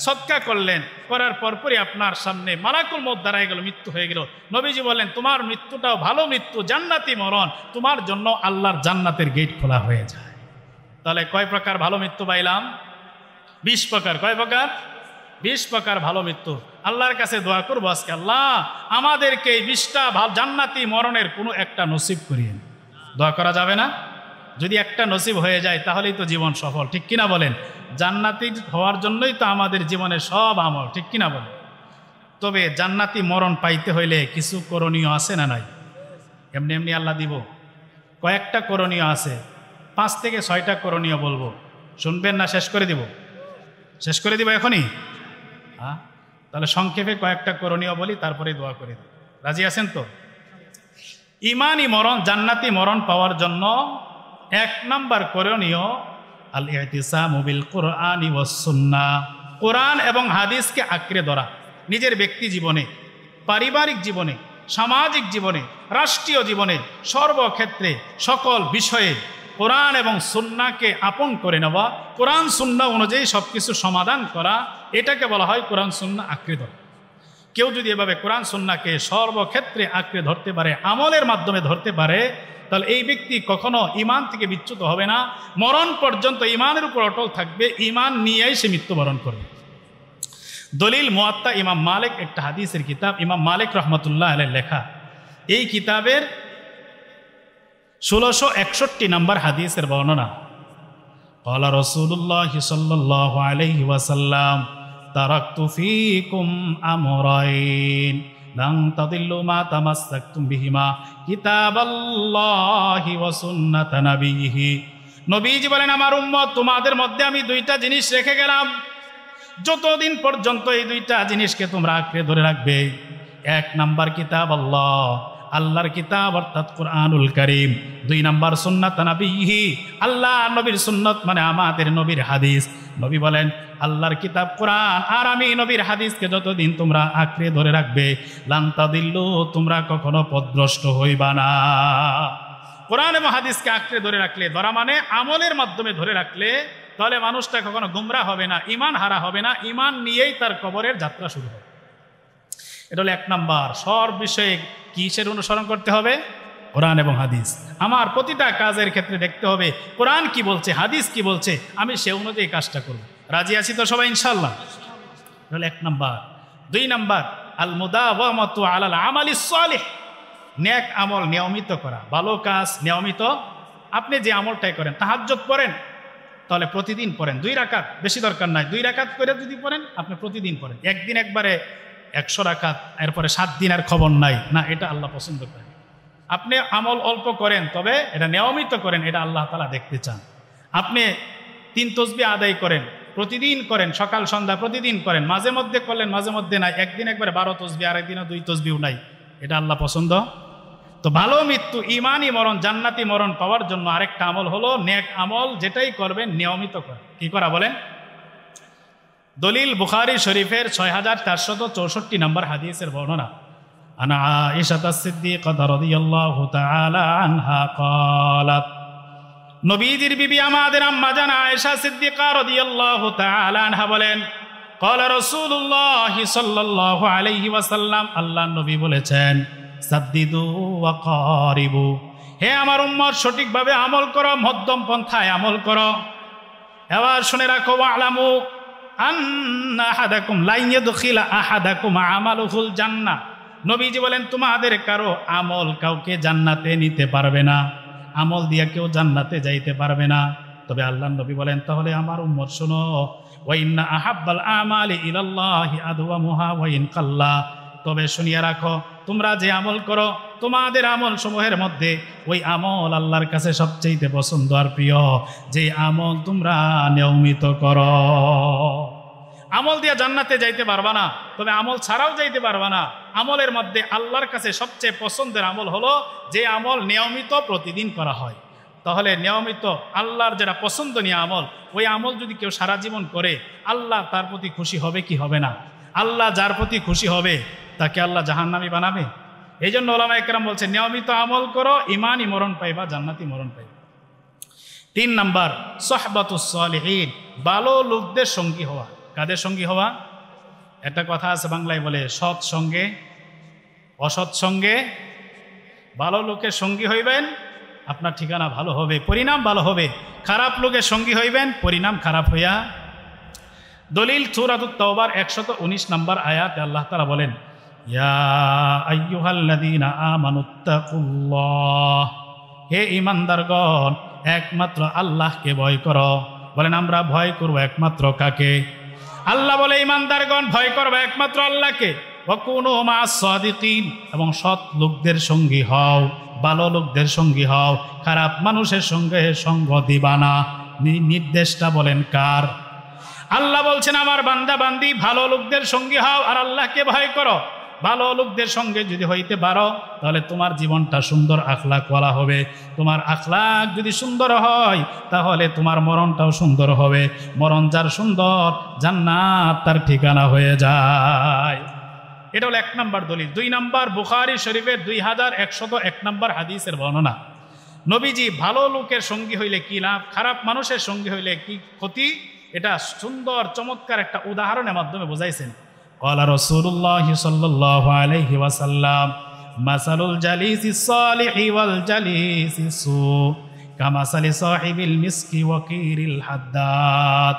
সদকা করলেন, করার পরপরই আপনার সামনে মালাকুল মউত দাঁড়ায় গেল, মৃত্যু হয়ে গেল, নবীজি বলেন তোমার মৃত্যুটাও ভালো মৃত্যু, জান্নাতি মরণ, তোমার জন্য আল্লাহর জান্নাতের গেট খোলা হয়ে যায়। তাহলে কয় প্রকার ভালো মৃত্যু পাইলাম? 20 প্রকার। কয় প্রকার? 20 প্রকার ভালো মৃত্যু। আল্লাহর কাছে দোয়া করবো আজকে, আল্লাহ আমাদেরকে এই 20টা জান্নাতি মরণের কোনো একটা নসিব করিয়েন। দোয়া করা যাবে না? যদি একটা নসিব হয়ে যায় তাহলেই তো জীবন সফল, ঠিক কিনা বলেন? জান্নাতি হওয়ার জন্যই তো আমাদের জীবনের সব আমল, ঠিক কিনা বলেন? তবে জান্নাতি মরণ পাইতে হইলে কিছু করণীয় আছে না নাই? এমনি এমনি আল্লাহ দিব? কয়েকটা করণীয় আছে, 5 থেকে 6টা করণীয় বলবো, শুনবেন না শেষ করে দিব? শেষ করে দিব এখনই? হ্যাঁ, তাহলে সংক্ষেপে কয়েকটা করণীয় বলি, তারপরে দোয়া করে দিই। রাজি আছেন তো? ইমানি মরণ, জান্নাতি মরণ পাওয়ার জন্য 1 নাম্বার করণীয় আল ইতিসামু বিল কুরআনি ওয়াস সুন্নাহ, কোরআন এবং হাদিসকে আঁকড়ে ধরা। নিজের ব্যক্তি জীবনে, পারিবারিক জীবনে, সামাজিক জীবনে, রাষ্ট্রীয় জীবনে, সর্বক্ষেত্রে সকল বিষয়ে কোরআন এবং সুন্নাহকে আপন করে নেওয়া, কোরআন সুন্নাহ অনুযায়ী সব কিছু সমাধান করা, এটাকে বলা হয় কোরআন সুন্নাহ আঁকড়ে ধরা। কেউ যদি এভাবে কোরআন সুন্নাহকে সর্বক্ষেত্রে আঁকড়ে ধরতে পারে, আমলের মাধ্যমে ধরতে পারে, তাহলে এই ব্যক্তি কখনো ঈমান থেকে বিচ্যুত হবে না, মরণ পর্যন্ত ঈমানের উপর অটল থাকবে, ঈমান নিয়েই সে মৃত্যুবরণ করবে। দলিল মুয়াত্তা ইমাম মালিক, একটা হাদিসের কিতাব, ইমাম মালিক রহমতুল্লাহ আলাইহি লেখা। এই কিতাবের 1661 নম্বর হাদিসের বর্ণনা। ক্বালা রাসূলুল্লাহ সাল্লাল্লাহু আলাইহি ওয়াসাল্লাম তারাকতু ফীকুম আমরাইন লান তাদিল্লু মা তামাসসাকতুম বিহিমা কিতাবাল্লাহি ওয়া সুন্নাত নাবিয়িহি। নবীজি বলেন, আমার উম্মত তোমাদের মধ্যে আমি 2টা জিনিস রেখে গেলাম, যতদিন পর্যন্ত এই 2টা জিনিসকে তোমরা আঁকড়ে ধরে রাখবে। 1 নাম্বার কিতাব আল্লাহ, আল্লাহর কিতাব অর্থাৎ কুরআনুল কারীম। 2 নাম্বার সুন্নাত নাবিয়িহি, আল্লাহ নবীর সুন্নত মানে আমাদের নবীর হাদিস। নবী বলেন আল্লাহর কিতাব কোরআন আর আমি নবীর হাদিসকে যতদিন তোমরা আঁকড়ে ধরে রাখবে, লান তাদিল্লু, তোমরা কখনো পথভ্রষ্ট হইবা না। কোরআন এবং হাদিসকে আঁকড়ে ধরে রাখলে, ধরা মানে আমলের মাধ্যমে ধরে রাখলে, তাহলে মানুষটা কখনো গুমরাহ হবে না, ঈমান হারা হবে না, ঈমান নিয়েই তার কবরের যাত্রা শুরু হবে। এটা হলো 1 নাম্বার। সব বিষয়ে কিসের অনুসরণ করতে হবে? কোরআন এবং হাদিস। আমার প্রতিটা কাজের ক্ষেত্রে দেখতে হবে কোরআন কি বলছে, হাদিস কি বলছে, আমি সে অনুযায়ী কাজটা করব। রাজি আছি তো সবাই ইনশাআল্লাহ? এটা হলো 1 নাম্বার। 2 নাম্বার আল মুদাওয়ামাতু আলাল আমালিস সালিহ, নেক আমল নিয়মিত করা, ভালো কাজ নিয়মিত। আপনি যে আমলটাই করেন, তাহাজ্জুদ পড়েন, তাহলে প্রতিদিন পড়েন 2 রাকাত, বেশি দরকার নাই, 2 রাকাত করে যদি পড়েন, আপনি প্রতিদিন পড়েন। একদিন একবারে 100 রাকাত, এরপরে 7 দিন আর খবর নাই না, এটা আল্লাহ পছন্দ করেন। আপনি আমল অল্প করেন, তবে এটা নিয়মিত করেন, এটা আল্লাহ তাআলা দেখতে চান। আপনি 3 তাসবিহ আদায় করেন, প্রতিদিন করেন, সকাল সন্ধ্যা প্রতিদিন করেন, মাঝে মধ্যে করলেন মাঝে মধ্যে নাই, একদিন একবারে 12 তাসবিহ, আরেকদিনও 2 তাসবিহ নাই, এটা আল্লাহ পছন্দ। তো ভালো মৃত্যু, ঈমানি মরণ, জান্নাতি মরণ পাওয়ার জন্য আরেকটা আমল হলো নেক আমল, যেটাই করবেন নিয়মিত করেন। কি করা বলেন? দলিল বুখারী শরীফের 6464 নম্বর হাদিসের বর্ণনা। আনা আয়েশা সিদ্দিকাহ রাদিয়াল্লাহু তাআলা আনহা ক্বালাত, নবীজির বিবি আমাদের আম্মা জান আয়েশা সিদ্দিকাহ রাদিয়াল্লাহু তাআলা আনহা বলেন, ক্বালা রাসূলুল্লাহ সাল্লাল্লাহু আলাইহি ওয়াসাল্লাম, আল্লাহর নবী বলেছেন, সাদ্দিদু ওয়া কারিবু, হে আমার উম্মত সঠিকভাবে আমল করো, মধ্যম পন্থায় আমল করো। এবার শুনে রাখো, ওয়ালামু আন্না আহাদাকুম লা ইয়াদখিলা আহাদাকুম আমালুহুল জান্নাহ, নবীজি বলেন তোমাদের কারো আমল কাউকে জান্নাতে নিতে পারবে না, আমল দিয়ে কেউ জান্নাতে যাইতে পারবে না। তবে আল্লাহর নবী বলেন, তাহলে আমার উম্মত শোনো, ওয়া ইন্না আহাব্বাল আমালি ইলাল্লাহি আদওয়ামুহা ওয়া ইন কাল্লা, তবে শুনিয়ে রাখো, তোমরা যে আমল করো, তোমাদের আমল সমূহের মধ্যে ওই আমল আল্লাহর কাছে সবচেয়ে পছন্দ আর প্রিয়, যে আমল তোমরা নিয়মিত করো। আমল দিয়ে জান্নাতে যাইতে পারবা না, তবে আমল ছাড়াও যাইতে পারবা না। আমলের মধ্যে আল্লাহর কাছে সবচেয়ে পছন্দের আমল হলো যে আমল নিয়মিত প্রতিদিন করা হয়। তাহলে নিয়মিত আল্লাহর যেটা পছন্দনীয় আমল, ওই আমল যদি কেউ সারা জীবন করে, আল্লাহ তার প্রতি খুশি হবে কি হবে না? আল্লাহ যার প্রতি খুশি হবে তাকে আল্লাহ জাহান্নামী বানাবে। এই জন্য ওলামা একরাম বলছে, নিয়মিত আমল করো, ঈমানি মরণ পাইবা, জান্নাতি মরণ পাইবা। 3 নাম্বার সুহবাতুস সালিহিন, ভালো লোকদের সঙ্গী হওয়া। কাদের সঙ্গী হওয়া? একটা কথা আছে বাংলায় বলে, সৎ সঙ্গে অসৎ সঙ্গে। ভালো লোকের সঙ্গী হইবেন, আপনার ঠিকানা ভালো হবে, পরিণাম ভালো হবে। খারাপ লোকের সঙ্গী হইবেন, পরিণাম খারাপ হইয়া দলিল সূরাতুত তাওবার 119 নম্বর আয়াতে আল্লাহ তাআলা বলেন, ইয়া আইয়ুহাল্লাযীনা আমানুত্তাকুল্লাহ, হে ঈমানদারগণ একমাত্র আল্লাহকে ভয় করো। বলেন আমরা ভয় করব একমাত্র কাকে? আল্লাহ বলে ঈমানদারগণ ভয় করবে একমাত্র আল্লাহকে। ওয়াকুনু মা'আস সাদিকিন, এবং সৎ লোকদের সঙ্গী হও, ভালো লোকদের সঙ্গী হও, খারাপ মানুষের সঙ্গে সঙ্গ দিবা না। নির্দেশটা বলেন কার? আল্লাহ বলছেন আমার বান্দা বান্দি ভালো লোকদের সঙ্গী হও আর আল্লাহকে ভয় করো। ভালো লোকদের সঙ্গে যদি হইতে পারো তাহলে তোমার জীবনটা সুন্দর আখলাকওয়ালা হবে। তোমার আখলাক যদি সুন্দর হয় তাহলে তোমার মরণটাও সুন্দর হবে। মরণ যার সুন্দর, জান্নাত তার ঠিকানা হয়ে যায়। এটা হলো 1 নম্বর দলিল। 2 নম্বর বুখারী শরীফের 2101 নম্বর হাদিসের বর্ণনা। নবীজি ভালো লোকের সঙ্গী হইলে কি লাভ, খারাপ মানুষের সঙ্গী হইলে কি ক্ষতি, এটা সুন্দর চমৎকার একটা উদাহরণের মাধ্যমে বোঝাইছেন। ক্বালা রাসূলুল্লাহ সাল্লাল্লাহু আলাইহি ওয়াসাল্লাম, মাসালুল জালিসিস সালিহি ওয়াল জালিসিস সু কামাসালি সাহিবিল মিসকি ওয়া কিরিল হাদ্দাদ।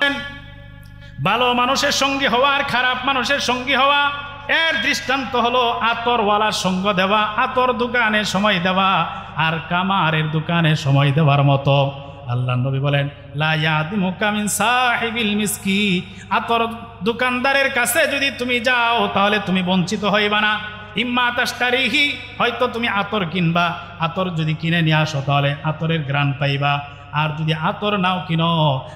ভালো মানুষের সঙ্গী হওয়া আর খারাপ মানুষের সঙ্গী হওয়া এর দৃষ্টান্ত হলো আতরওয়ালার সঙ্গ দেওয়া, আতর দোকানে সময় দেওয়া আর কামারের দোকানে সময় দেওয়ার মতো। আল্লাহ নবী বলেন, লা ইয়াদিমুকা মিন সাহিবিল মিসকি, আতর দোকানদারের কাছে যদি তুমি যাও তাহলে তুমি বঞ্চিত হইবা না। ইম্মা তাশতারিহি, হয়তো তুমি আতর কিনবা, আতর যদি কিনে নিয়ে আসো তাহলে আতরের ঘ্রাণ পাইবা। আর যদি আতর নাও কিনো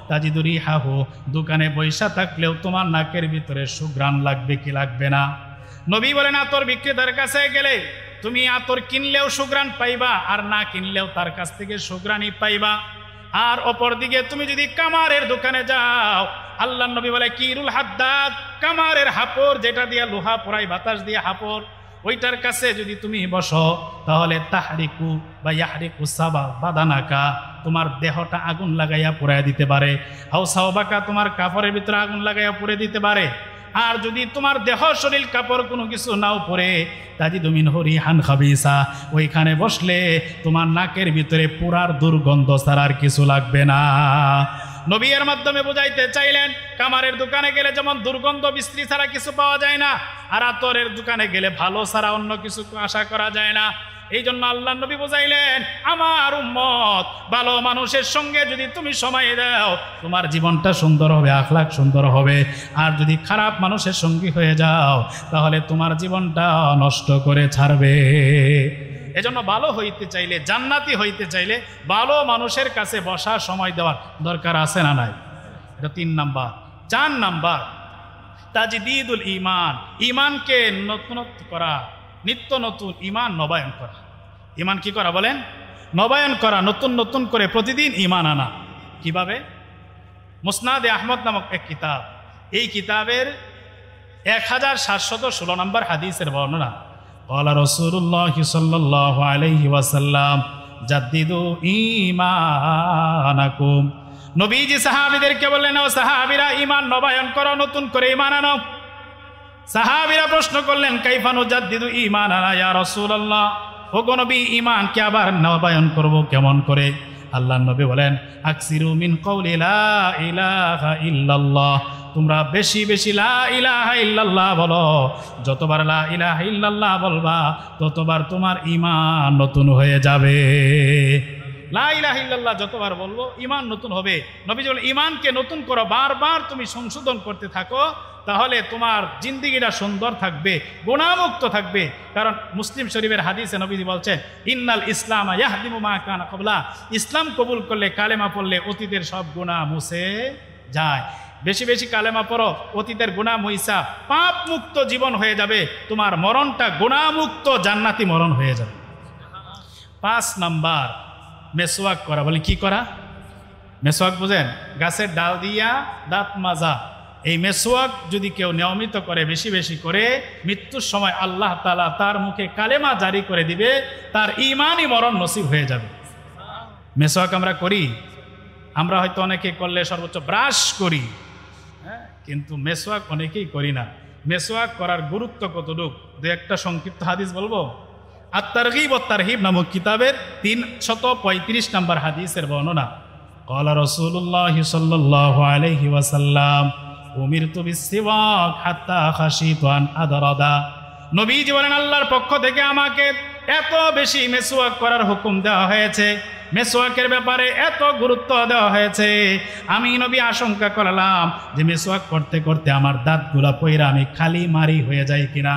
তাজিদু রিহাহু, দোকানে বৈশা থাকলেও তোমার নাকের ভিতরে সুঘ্রাণ লাগবে কি লাগবে না? নবী বলেন আতর বিক্রেতার কাছে গেলে তুমি আতর কিনলেও সুঘ্রাণ পাইবা আর না কিনলেও তার কাছ থেকে সুঘ্রাণই পাইবা। আর অপরদিকে তুমি যদি কামারের দোকানে যাও, আল্লাহ নবী বলে কিরুল হাদ্দাদ, কামারের হাপড় যেটা দিয়ে লোহা পোড়াই, বাতাস দিয়ে হাপড়, ওইটার কাছে যদি তুমি বসো তাহলে তাহরিকু বা ইয়াহরিকু সাবা বাদানাকা, তোমার দেহটা আগুন লাগাইয়া পুড়াইয়া দিতে পারে। হাউ সাওবাকা, তোমার কাপড়ের ভিতরে আগুন লাগাইয়া পুড়ে দিতে পারে। আর যদি তোমার দেহ শরীর কাপড় কোনো কিছু নাও পরে তাজিদু মিনহু রিহান খাবিসা, ওইখানে বসলে তোমার নাকের ভিতরে পুরার দুর্গন্ধ ছাড়া আর কিছু লাগবে না। নবী এর মাধ্যমে বুঝাইতে চাইলেন কামারের দোকানে গেলে যেমন দুর্গন্ধ বিশ্রী ছাড়া কিছু পাওয়া যায় না, আর আতরের দোকানে গেলে ভালো ছাড়া অন্য কিছু আশা করা যায় না। এই জন্য আল্লাহ নবী বুঝাইলেন আমার উম্মত ভালো মানুষের সঙ্গে যদি তুমি সময় দাও তোমার জীবনটা সুন্দর হবে, আখলাক সুন্দর হবে। আর যদি খারাপ মানুষের সঙ্গী হয়ে যাও তাহলে তোমার জীবনটা নষ্ট করে ছাড়বে। এজন্য ভালো হইতে চাইলে, জান্নাতি হইতে চাইলে ভালো মানুষের কাছে বসার সময় দেওয়ার দরকার আছে না নাই? এটা 3 নাম্বার। 4 নাম্বার তাজদীদুল ঈমান, ঈমানকে নতুনত্ব করা, নিত্য নতুন ঈমান নবায়ন করা। ঈমান কি করা বলেন? নবায়ন করা, নতুন নতুন করে প্রতিদিন ঈমান আনা। কিভাবে? মুসনাদে আহমদ নামক এক কিতাব, এই কিতাবের 1716 নম্বর হাদিসের বর্ণনা। ক্বালা রাসূলুল্লাহ সাল্লাল্লাহু আলাইহি ওয়াসাল্লাম, জাদ্দিদু ঈমানাকুম, নবীজি সাহাবীদেরকে বললেন ও সাহাবীরা ঈমান নবায়ন করো, নতুন করে ঈমান আনো। সাহাবীরা প্রশ্ন করলেন কাইফা নুজাদ্দিদু ঈমানানা ইয়া রাসূলুল্লাহ, ও গো নবী ঈমানকে আবার নবায়ন করব কেমন করে? আল্লাহর নবী বলেন আকসিরু মিন কওলি লা ইলাহা ইল্লাল্লাহ, তোমরা বেশি বেশি লা ইলাহা ইল্লাল্লাহ বলো। যতবার লা ইলাহা ইল্লাল্লাহ বলবা ততবার তোমার ঈমান নতুন হয়ে যাবে। লা ইলাহা ইল্লাল্লাহ যতবার বলবো ঈমান নতুন হবে। নবী বলেন ঈমানকে নতুন করো, বারবার তুমি সংশোধন করতে থাকো, তাহলে তোমার জিন্দেগিটা সুন্দর থাকবে, গুনাহমুক্ত থাকবে। কারণ মুসলিম শরীফের হাদিসে নবীজি বলছেন ইন্নাল ইসলামা ইয়াহদিমু মা কানা ক্বাবলা, ইসলাম কবুল করলে, কালেমা পড়লে অতীতের সব গুনাহ মুছে যায়। বেশি বেশি কালেমা পড়ো, অতীতের গুনাহ মুইসা পাপ মুক্ত জীবন হয়ে যাবে, তোমার মরণটা গুনাহমুক্ত জান্নাতি মরণ হয়ে যাবে। 5 নাম্বার মেসওয়াক করা। বলে কি করা? মেসওয়াক বুঝেন? গাছের ডাল দিয়া দাঁত মাজা। এই মেসওয়াক যদি কেউ নিয়মিত করে, বেশি বেশি করে, মৃত্যুর সময় আল্লাহ তাআলা তার মুখে কালেমা জারি করে দিবে, তার ঈমানই মরণ নসিব হয়ে যাবে। মেসওয়াক আমরা করি, আমরা হয়তো অনেকে করলে সর্বোচ্চ ব্রাশ করি, কিন্তু মেসওয়াক অনেকেই করি না। মেসওয়াক করার গুরুত্ব কতটুক 2-1টা সংক্ষিপ্ত হাদিস বলবো। আত-তারগীব ওয়াত তারহিব নামক কিতাবের 335 নম্বর হাদিসের বর্ণনা। ক্বালা রাসূলুল্লাহ সাল্লাল্লাহু আলাইহি ওয়াসাল্লাম, উমিরতু বিসসিওয়াক হাত্তা খাশিতু আন আদরাদা। নবীজি বলেন আল্লাহর পক্ষ থেকে আমাকে এত বেশি মেসওয়াক করার হুকুম দেওয়া হয়েছে, মেসওয়াকের ব্যাপারে এত গুরুত্ব দেওয়া হয়েছে, আমি নবী আশঙ্কা করলাম যে মেসওয়াক করতে করতে আমার দাঁতগুলা পইরা আমি খালি মারি হয়ে যাই কিনা।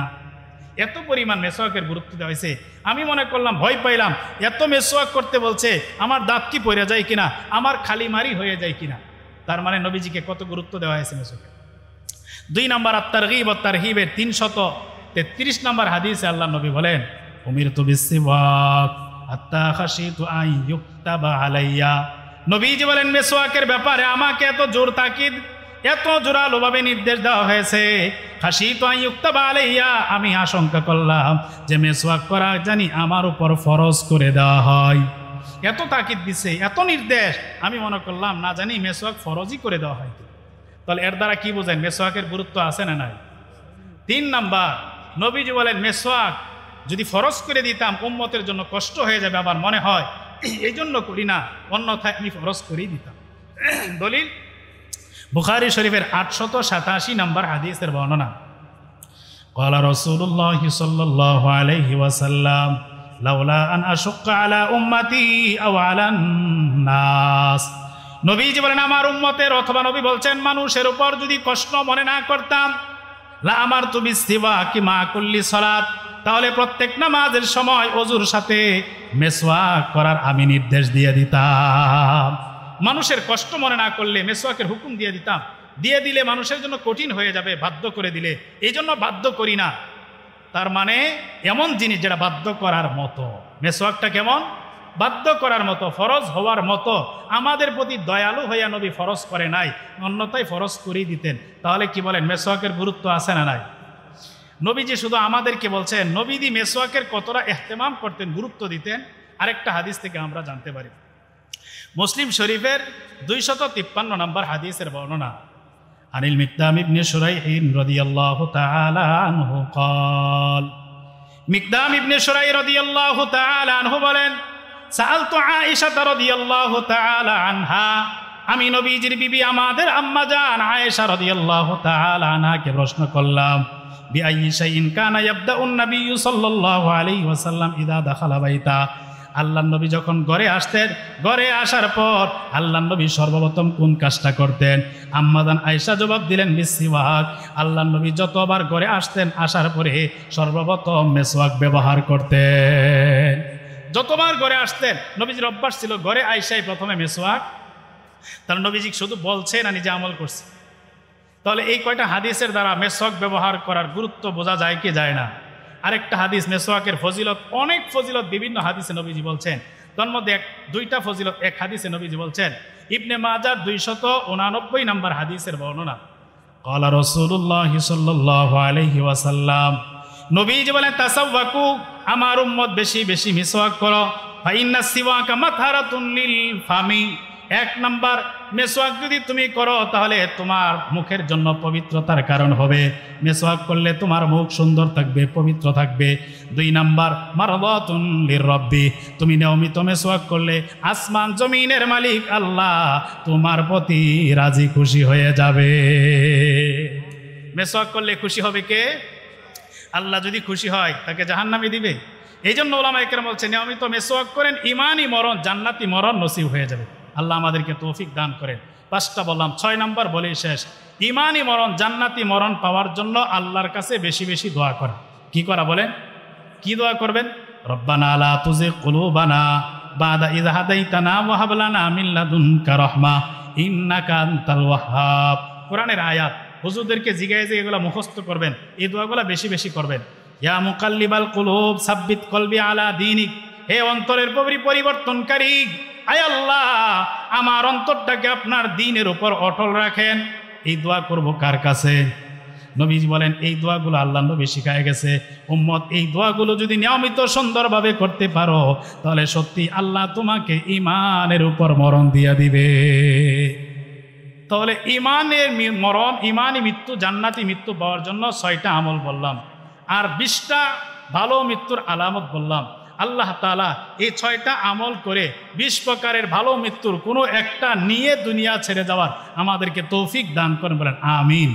এত পরিমাণ মেসওয়াকের গুরুত্ব দেওয়া হয়েছে, আমি মনে করলাম, ভয় পাইলাম, এত মেসওয়াক করতে বলছে, আমার দাঁত কি পইরা যায় কিনা, আমার খালি মারি হয়ে যায় কিনা। তার মানে নবীজিকে কত গুরুত্ব দেওয়া হয়েছে মেসওয়াকে। 2 নম্বর আত-তারগীব ওয়া তারহিবের 333 নম্বর হাদিসে আল্লাহ নবী বলেন উমিরতু বিসসিওয়াক হাত্তা খাশিতু আন ইউকতাবা আলাইয়া। নবীজি বলেন মেসওয়াকের ব্যাপারে আমাকে এত জোর তাকিদ, এত জোরালোভাবে নির্দেশ দেওয়া হয়েছে, খাশিতু আন ইউকতাবা আলাইয়া, আমি আশঙ্কা করলাম যে মেসওয়াক করা জানি আমার উপর ফরজ করে দেওয়া হয়। এত তাকিদ দিছে, এত নির্দেশ, আমি মনে করলাম না জানি মেসওয়াক ফরজই করে দেওয়া হয়। তাহলে এর দ্বারা কি বোঝেন মেসওয়াকের গুরুত্ব আছে না নাই? 3 নাম্বার, নবীজি বলেন মেসওয়াক যদি ফরজ করে দিতাম উম্মতের জন্য কষ্ট হয়ে যাবে, আবার মনে হয় এই জন্য করি না, অন্যথায় আমি ফরজ করেই দিতাম। দলিল বুখারী শরীফের 887 নম্বর হাদিসের বর্ণনা, ক্বালা রাসূলুল্লাহ সাল্লাল্লাহু আলাইহি ওয়াসাল্লাম লাউলা আন আশুক্কা আলা উম্মতি আও আলান নাস। নবীজি বলেন আমার উম্মতের, অথবা নবী বলছেন মানুষের উপর যদি কষ্ট মনে না করতাম, লা আমারতু বিসসিওয়াকি মা কুল্লি সালাত, তাহলে প্রত্যেক নামাজের সময় ওযুর সাথে মেসওয়াক করার আমি নির্দেশ দিয়ে দিতাম। মানুষের কষ্ট মনে না করলে মেসওয়াকের হুকুম দিয়ে দিতাম, দিয়ে দিলে মানুষের জন্য কঠিন হয়ে যাবে, বাধ্য করে দিলে, এই জন্য বাধ্য করি না। তার মানে এমন জিনিস যেটা বাধ্য করার মতো, মেসওয়াকটা কেমন বাধ্য করার মতো, ফরজ হওয়ার মতো, আমাদের প্রতি দয়ালু হইয়া নবী ফরজ করে নাই, অন্যথায় ফরজ করেই দিতেন। তাহলে কি বলেন মেসওয়াকের গুরুত্ব আছে না নাই? নবীজি শুধু আমাদেরকে বলছেন, নবীজি মেসওয়াকের কতটা ইহতেমাম করতেন, গুরুত্ব দিতেন, আরেকটা হাদিস থেকে আমরা জানতে পারি। মুসলিম শরীফের 253 নম্বর হাদিসের বর্ণনা, আনিল মিকদাম ইবনে শুরাইহ রাদিয়াল্লাহু তাআলা আনহু قال, মিকদাম ইবনে শুরাইহ রাদিয়াল্লাহু তাআলা আনহু বলেন সাআলতু আয়েশা রাদিয়াল্লাহু তাআলা আনহা, আমি নবীজির বিবি আমাদের আম্মা জান আয়েশা রাদিয়াল্লাহু তাআলা আনহাকে প্রশ্ন করলাম, বিআইয়ি শাইইন কানা ইয়াবদাউন নাবিয়্যু সাল্লাল্লাহু আলাইহি ওয়াসাল্লাম ইযা দাখালা বাইতা। আল্লাহর নবী যখন ঘরে আসতেন, ঘরে আসার পর আল্লাহর নবী সর্বপ্রথম কোন কাজটা করতেন? আম্মা জান আয়েশা জবাব দিলেন বিসওয়াক। আল্লাহর নবী যতবার ঘরে আসতেন, আসার পরে সর্বপ্রথম মেসওয়াক ব্যবহার করতেন। যতবার ঘরে আসতেন নবীজির অভ্যাস ছিল ঘরে আয়েশাই প্রথমে মেসওয়াক। তার নবীজি শুধু বলছে না, নিজে আমল করছে। তাহলে এই কয়টা হাদিসের দ্বারা মেসওয়াক ব্যবহার করার গুরুত্ব বোঝা যায় কি যায় না? আরেকটা হাদিস, মেসওয়াকের ফজিলত, অনেক ফজিলত বিভিন্ন হাদিসে নবীজি বলছেন। তার মধ্যে 2টা ফজিলত এক হাদিসে নবীজি বলছেন। ইবনে মাজাহ 289 নম্বর হাদিসের বর্ণনা, ক্বালা রাসূলুল্লাহ সাল্লাল্লাহু আলাইহি ওয়াসাল্লাম, নবীজি বলেন তাসাওয়াকু, আমার উম্মত বেশি বেশি মিসওয়াক করো, ফা ইন্নাস সিওয়াকা মাতহারাতুন লিল ফামি। 1 নাম্বার, মেসওয়াক যদি তুমি করো তাহলে তোমার মুখের জন্য পবিত্রতার কারণ হবে। মেসওয়াক করলে তোমার মুখ সুন্দর থাকবে, পবিত্র থাকবে। 2 নাম্বার, মারদাতুন লিররাব্বি, তুমি নিয়মিত মেসওয়াক করলে আসমান জমিনের মালিক আল্লাহ তোমার প্রতি রাজি খুশি হয়ে যাবে। মেসওয়াক করলে খুশি হবে কে? আল্লাহ যদি খুশি হয় তাকে জাহান্নামে দিবে। এই জন্য ওলামায়ে কেরাম বলছেন নিয়মিত মেসওয়াক করেন, ইমানি মরণ, জান্নাতি মরণ নসিব হয়ে যাবে। আল্লাহ আমাদেরকে তৌফিক দান করেন। 5টা বললাম, 6 নাম্বার বলেই শেষ। ইমানি মরণ, জান্নাতি মরণ পাওয়ার জন্য আল্লাহর কাছে বেশি বেশি দোয়া করা। কি করা বলেন? কি দোয়া করবেন? রব্বানা লা তুযিগ কুলুবানা বাদা ইয হাদাইতানা ওয়া হাব লানা মিন লাদুনকা রাহমা ইন্নাকা আনতাল ওয়াহ্হাব। কোরআনের আয়াত, হুজুরদেরকে জিগায়ে যে এগুলো মুখস্থ করবেন, এই দোয়াগুলো বেশি বেশি করবেন। ইয়া মুকাল্লিবাল কুলুব সাব্বিত কলবি আলা দীনিক, হে অন্তরের পরিবর্তনকারী, আয় আল্লাহ আমার অন্তরটাকে আপনার দ্বীনের উপর অটল রাখেন। এই দোয়া করব কার কাছে? নবীজি বলেন এই দোয়াগুলো আল্লাহ নবী শিখায় গেছে। উম্মত এই দোয়াগুলো যদি নিয়মিত সুন্দরভাবে করতে পারো তাহলে সত্যি আল্লাহ তোমাকে ঈমানের উপর মরণ দিয়া দিবে। তাহলে ঈমানের মরণ, ঈমানি মৃত্যু, জান্নাতি মৃত্যু পাওয়ার জন্য 6টা আমল বললাম, আর 20টা ভালো মৃত্যুর আলামত বললাম। আল্লাহ তাআলা এই 6টা আমল করে 20 প্রকারের ভালো মৃত্যুর কোনো একটা নিয়ে দুনিয়া ছেড়ে যাওয়ার আমাদেরকে তৌফিক দান করেন, বলেন আমিন।